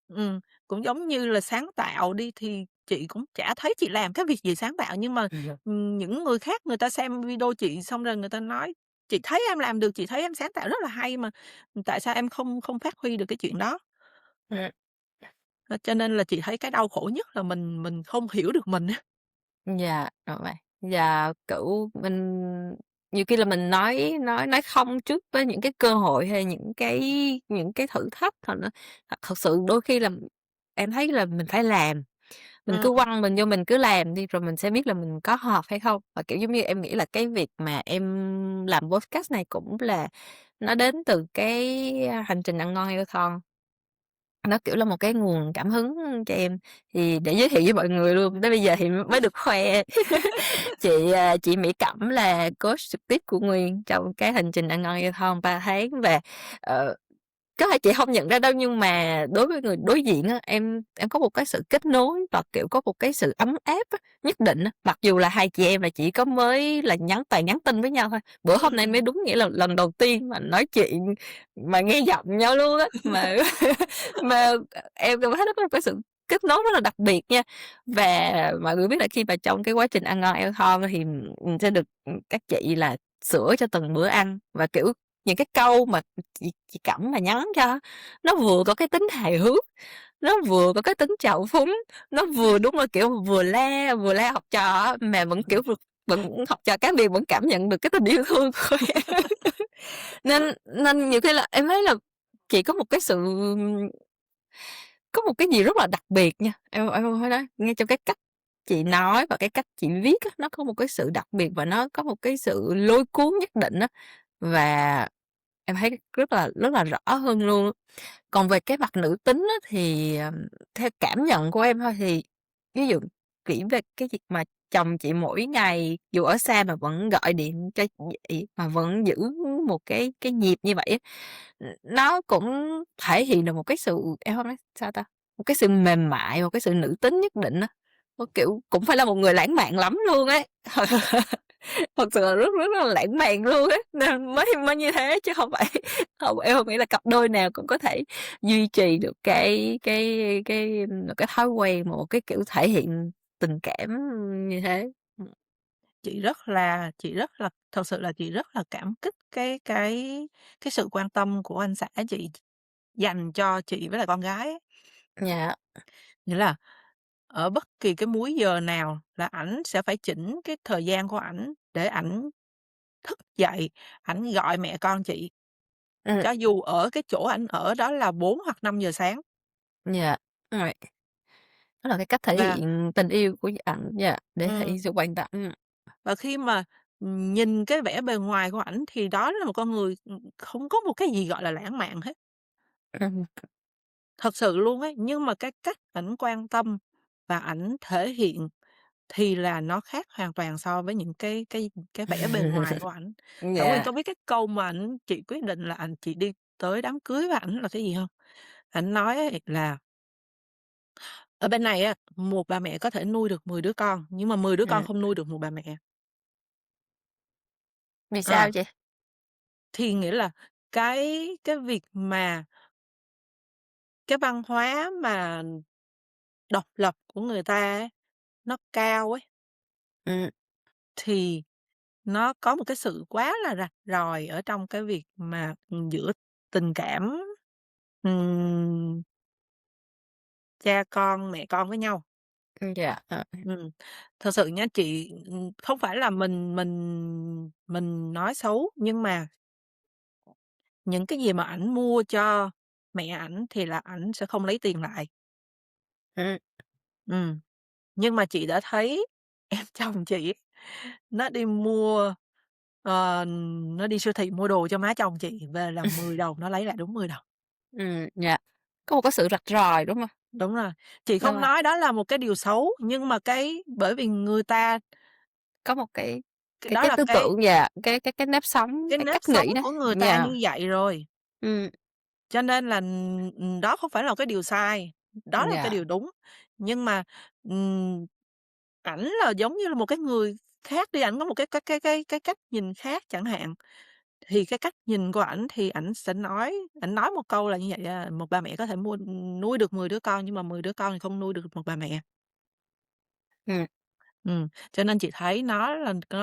vâng, Cũng giống như là sáng tạo đi, thì chị cũng chả thấy chị làm cái việc gì sáng tạo, nhưng mà, ừm, những người khác người ta xem video chị xong rồi người ta nói: "Chị thấy em làm được, chị thấy em sáng tạo rất là hay mà, tại sao em không không phát huy được cái chuyện đó?" ừm. Cho nên là chị thấy cái đau khổ nhất là mình không hiểu được mình á. Dạ, đúng vậy. Và, kiểu, mình nhiều khi là mình nói không trước với những cái cơ hội hay những cái thử thách thật sự đôi khi là em thấy là mình phải làm, mình Ừm, cứ quăng mình vô mình cứ làm đi rồi mình sẽ biết là mình có hợp hay không. Và, kiểu, giống như em nghĩ là cái việc mà em làm podcast này cũng là nó đến từ cái, hành trình ăn ngon heo thon. Nó, kiểu, là một cái nguồn cảm hứng cho em, thì để giới thiệu với mọi người luôn, tới bây giờ thì mới được khoe. Chị Mỹ Cẩm là coach trực tiếp của Nguyên trong cái hành trình ăn ngon giao thông 3 tháng và, ờ, có thể chị hông nhận ra đâu, nhưng mà đối với người đối diện á, em có một cái sự kết nối và, kiểu, có một cái sự ấm áp á, nhất định á. Mặc dù là hai chị em là chỉ có mới là toàn nhắn tin với nhau thôi. Bữa hôm nay mới ừm. đúng nghĩa là lần đầu tiên mà nói chuyện mà nghe giọng nhau luôn á, mà mà, em cảm thấy nó có một cái sự kết nối rất là đặc biệt nha. Và mọi người biết là khi mà trong cái quá trình ăn ngon ăn thon thì, sẽ được, các chị là sửa cho từng bữa ăn và, kiểu, những cái câu mà chị Cẩm mà nhắn cho á, nó vừa có cái tính hài hước, nó vừa có cái tính trào phúng, nó vừa đúng là, kiểu, vừa la học trò á, mà vẫn, kiểu, vẫn học trò cá biệt vẫn cảm nhận được cái tình yêu thương của em. Nên nên nhiều khi là em thấy là chị có một cái sự có một cái gì rất là đặc biệt nha, em phải nói, ngay trong cái cách chị nói và cái cách chị viết á, nó có một cái sự đặc biệt và nó có một cái sự lôi cuốn nhất định á, và em thấy rất là rõ hơn luôn á. Còn về cái mặt nữ tính á, thì, theo cảm nhận của em thôi thì ví dụ nghĩ về cái việc mà chồng chị mỗi ngày dù ở xa mà vẫn gọi điện cho chị, mà vẫn giữ một cái nhịp như vậy á, nó cũng thể hiện được một cái sự em hông nói sao ta, một cái sự mềm mại, một cái sự nữ tính nhất định á. Kiểu, cũng phải là một người lãng mạn lắm luôn ấy. Thật sự là rất rất là lãng mạn luôn á, nên mới mới như thế chứ hông phải em hông nghĩ là cặp đôi nào cũng có thể duy trì được cái thói quen, một cái kiểu thể hiện tình cảm như thế. Chị rất là thật sự là chị rất là cảm kích cái sự quan tâm của anh xã chị dành cho chị với lại con gái ấy. Dạ, Nghĩa là ở bất kỳ cái múi giờ nào là ảnh sẽ phải chỉnh cái thời gian của ảnh để ảnh thức dậy, ảnh gọi mẹ con chị, ừm, cho dù ở cái chỗ ảnh ở đó là 4 hoặc 5 giờ sáng. dạ, right. Đó là cái cách thể Và hiện tình yêu của ảnh, dạ, để thể ừm, hiện sự quan tâm. và khi mà, nhìn cái vẻ bề ngoài của ảnh thì đó là một con người, không có một cái gì gọi là lãng mạn hết, Ừm, thật sự luôn ấy. Nhưng mà cái cách ảnh quan tâm và ảnh thể hiện thì là nó khác hoàn toàn so với những cái vẻ bề ngoài của ảnh. Thảo Nguyên dạ, có biết cái câu mà chị quyết định là chị đi tới đám cưới với ảnh là cái gì hông? Ảnh nói ấy là ở bên này á, một bà mẹ có thể nuôi được 10 đứa con, nhưng mà 10 đứa con ừm, không nuôi được một bà mẹ. vì Ờ, sao chị? thì nghĩa là cái việc mà cái văn hóa mà độc lập của người ta á, nó cao ấy, Ừm, thì nó có một cái sự quá là rạch ròi ở trong cái việc mà, giữa tình cảm, ừm, cha con, mẹ con với nhau. Dạ, Ừm, thật sự nha chị, không phải là mình nói xấu, nhưng mà những cái gì mà ảnh mua cho mẹ ảnh thì là ảnh sẽ không lấy tiền lại. ừm, Ừm, nhưng mà chị đã thấy em chồng chị á, nó đi mua nó đi siêu thị mua đồ cho má chồng chị, về là 10 đồng nó lấy lại đúng 10 đồng. dạ. Có một cái sự rạch ròi, đúng hông? Đúng rồi, chị Nhưng không mà nói đó là một cái điều xấu, nhưng mà bởi vì người ta có một cái cái cái đó cái là tư tưởng, dạ, cái nếp sống, cái cái nếp cách sống nghĩ đó. của người ta Dạ, như vậy rồi. ừm, Cho nên là, đó không phải là cái điều sai, đó là cái dạ, điều đúng. Nhưng mà, ừm, ảnh là giống như là một cái người khác đi, ảnh có một cái cách nhìn khác chẳng hạn, thì cái cách nhìn của ảnh thì ảnh nói một câu là như vậy à: "Một bà mẹ có thể nuôi được 10 đứa con, nhưng mà 10 đứa con thì không nuôi được một bà mẹ." ừm, Cho nên chị thấy nó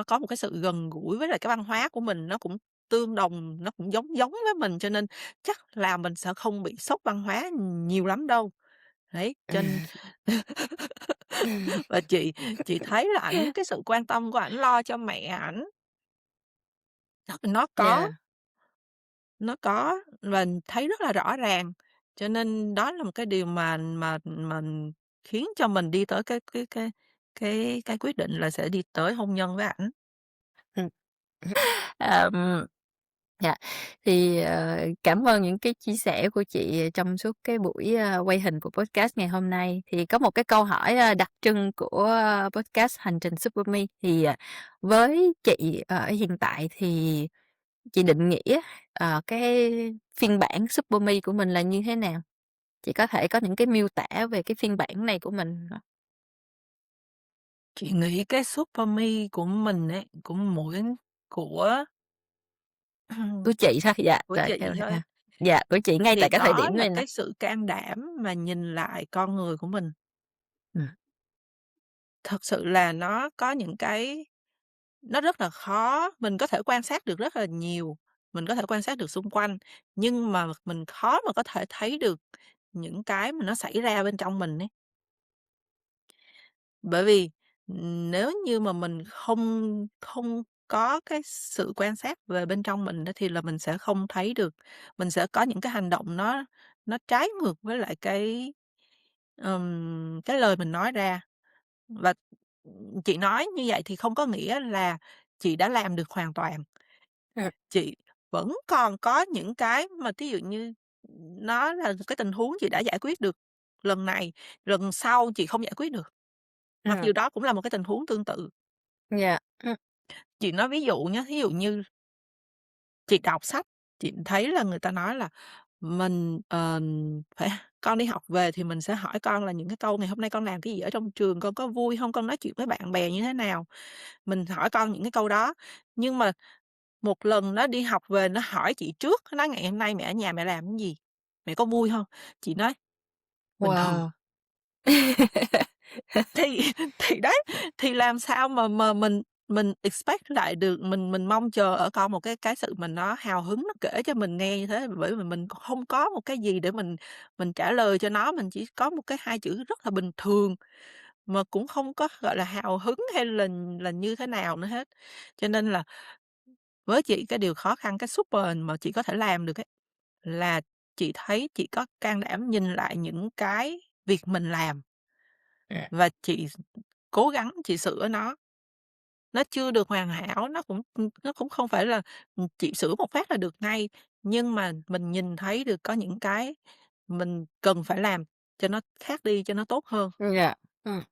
có một cái sự gần gũi với lại cái văn hóa của mình, nó cũng tương đồng, nó cũng giống giống với mình, cho nên chắc là mình sẽ không bị sốc văn hóa nhiều lắm đâu. Đấy, và chị thấy là cái sự quan tâm của ảnh lo cho mẹ ảnh, nó có, dạ, nó có và thấy rất là rõ ràng, cho nên đó là một cái điều mà khiến cho mình đi tới cái quyết định là sẽ đi tới hôn nhân với ảnh. ừm. Dạ, thì, cảm ơn những cái chia sẻ của chị trong suốt cái buổi, quay hình của podcast ngày hôm nay. Thì có một cái câu hỏi, đặc trưng của podcast Hành trình Superme thì, với chị ở hiện tại thì chị định nghĩa, cái phiên bản Superme của mình là như thế nào? Chị có thể có những cái miêu tả về cái phiên bản này của mình hông? Chị nghĩ cái Super Me của mình ấy, của Của chị thôi, dạ, của rồi theo chị thôi, ha. Dạ, của chị ngay thì tại cái thời đó điểm là này nè. cái sự can đảm mà nhìn lại con người của mình. Ừm, Thật sự là nó có những cái nó rất là khó, mình có thể quan sát được rất là nhiều, mình có thể quan sát được xung quanh, nhưng mà mình khó mà có thể thấy được những cái mà nó xảy ra bên trong mình ấy. Bởi vì, nếu như mà mình không không có cái sự quan sát về bên trong mình á, thì là mình sẽ không thấy được, mình sẽ có những cái hành động nó trái ngược với lại cái lời mình nói ra. Và, chị nói như vậy thì không có nghĩa là chị đã làm được hoàn toàn, ừm, chị vẫn còn có những cái mà thí dụ như, nó là một cái tình huống chị đã giải quyết được lần này, lần sau chị không giải quyết được. Mặc ừm, dù đó cũng là một cái tình huống tương tự. dạ, Chị nói ví dụ nhé, thí dụ như chị đọc sách, chị thấy là người ta nói là mình, phải con đi học về thì mình sẽ hỏi con là những cái câu: "Ngày hôm nay con làm cái gì ở trong trường? Con có vui hông? Con nói chuyện với bạn bè như thế nào?" Mình hỏi con những cái câu đó. Nhưng mà một lần nó đi học về nó hỏi chị trước, nó nói: "Ngày hôm nay mẹ ở nhà mẹ làm cái gì? Mẹ có vui hông?" Chị nói: "Bình thường." wow! Thì thì đấy, thì làm sao mà mình expect lại được, mình mong chờ ở con một cái sự mà nó hào hứng, nó kể cho mình nghe như thế, bởi vì mình không có một cái gì để mình trả lời cho nó, mình chỉ có một cái hai chữ rất là bình thường, mà cũng không có, gọi là, hào hứng hay là như thế nào nữa hết. Cho nên là với chị cái điều khó khăn, cái super mà chị có thể làm được ấy, là chị thấy chị có can đảm nhìn lại những cái việc mình làm và chị cố gắng chị sửa nó. Nó chưa được hoàn hảo, nó cũng không phải là, chị sửa một phát là được ngay, nhưng mà mình nhìn thấy được có những cái mình cần phải làm cho nó khác đi, cho nó tốt hơn. Dạ, ừm.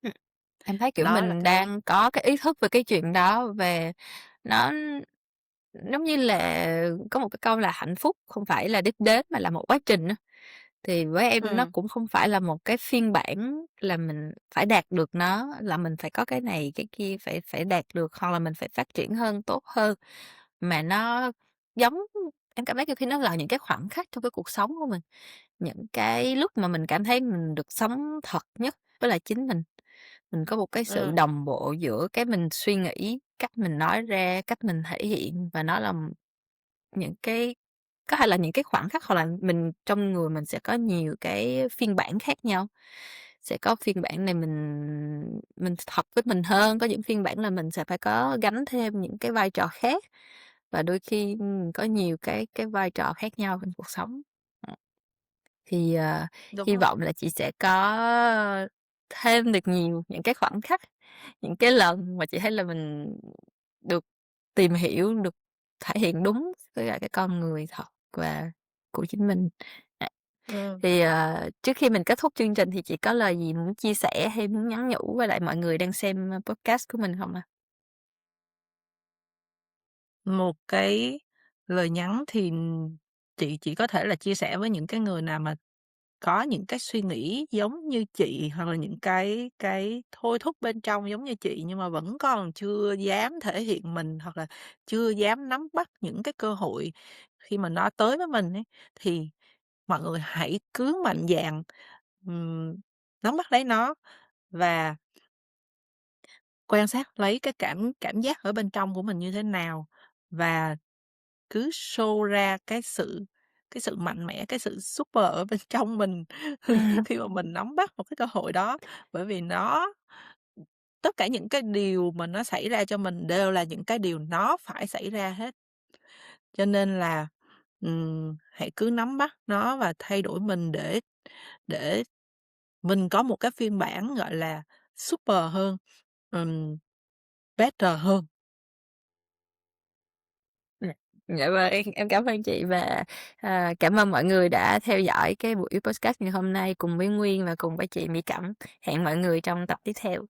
Ừm, em thấy, kiểu, Đó là mình cái đang có cái ý thức về cái chuyện đó, về nó giống như là có một cái câu là hạnh phúc không phải là đích đến mà là một quá trình á, thì với em nó ừm, cũng không phải là một cái phiên bản là mình phải đạt được nó, là mình phải có cái này cái kia phải phải đạt được, hoặc là mình phải phát triển hơn, tốt hơn, mà nó giống em cảm thấy nhiều khi nó là những cái khoảnh khắc trong cái cuộc sống của mình, những cái lúc mà mình cảm thấy mình được sống thật nhất với lại chính mình. Mình có một cái sự ừm, đồng bộ giữa cái mình suy nghĩ, cách mình nói ra, cách mình thể hiện và nó là những cái có thể là những cái khoảnh khắc hoặc là mình trong người mình sẽ có nhiều cái phiên bản khác nhau. sẽ có phiên bản này mình hợp với mình hơn, có những phiên bản là mình sẽ phải có gánh thêm những cái vai trò khác, và đôi khi, có nhiều cái vai trò khác nhau trong cuộc sống. Ừm, thì, Đúng hy rồi. vọng là chị sẽ có thêm được nhiều những cái khoảnh khắc, những cái lần mà chị thấy là mình được tìm hiểu, được thể hiện đúng với lại cái con người thật và của chính mình. À, Ừm. thì, trước khi mình kết thúc chương trình thì chị có lời gì muốn chia sẻ hay muốn nhắn nhủ với lại mọi người đang xem, podcast của mình không ạ? Một cái lời nhắn thì chị chỉ có thể là chia sẻ với những cái người nào mà có những cái suy nghĩ giống như chị, hoặc là những cái thôi thúc bên trong giống như chị, nhưng mà vẫn còn chưa dám thể hiện mình, hoặc là chưa dám nắm bắt những cái cơ hội khi mà nó tới với mình ấy, thì mọi người hãy cứ mạnh dạn, ừm, nắm bắt lấy nó và quan sát lấy cái cảm cảm giác ở bên trong của mình như thế nào, và cứ show ra cái sự mạnh mẽ, cái sự super ở bên trong mình khi mà mình nắm bắt một cái cơ hội đó. Bởi vì tất cả những cái điều mà nó xảy ra cho mình đều là những cái điều nó phải xảy ra hết. Cho nên là, hãy cứ nắm bắt nó và thay đổi mình để mình có một cái phiên bản, gọi là, super hơn, ừm, better hơn. Dạ, dạ vâng, em cảm ơn chị và, cảm ơn mọi người đã theo dõi cái buổi podcast ngày hôm nay cùng với Nguyên và cùng với chị Mỹ Cẩm. Hẹn mọi người trong tập tiếp theo.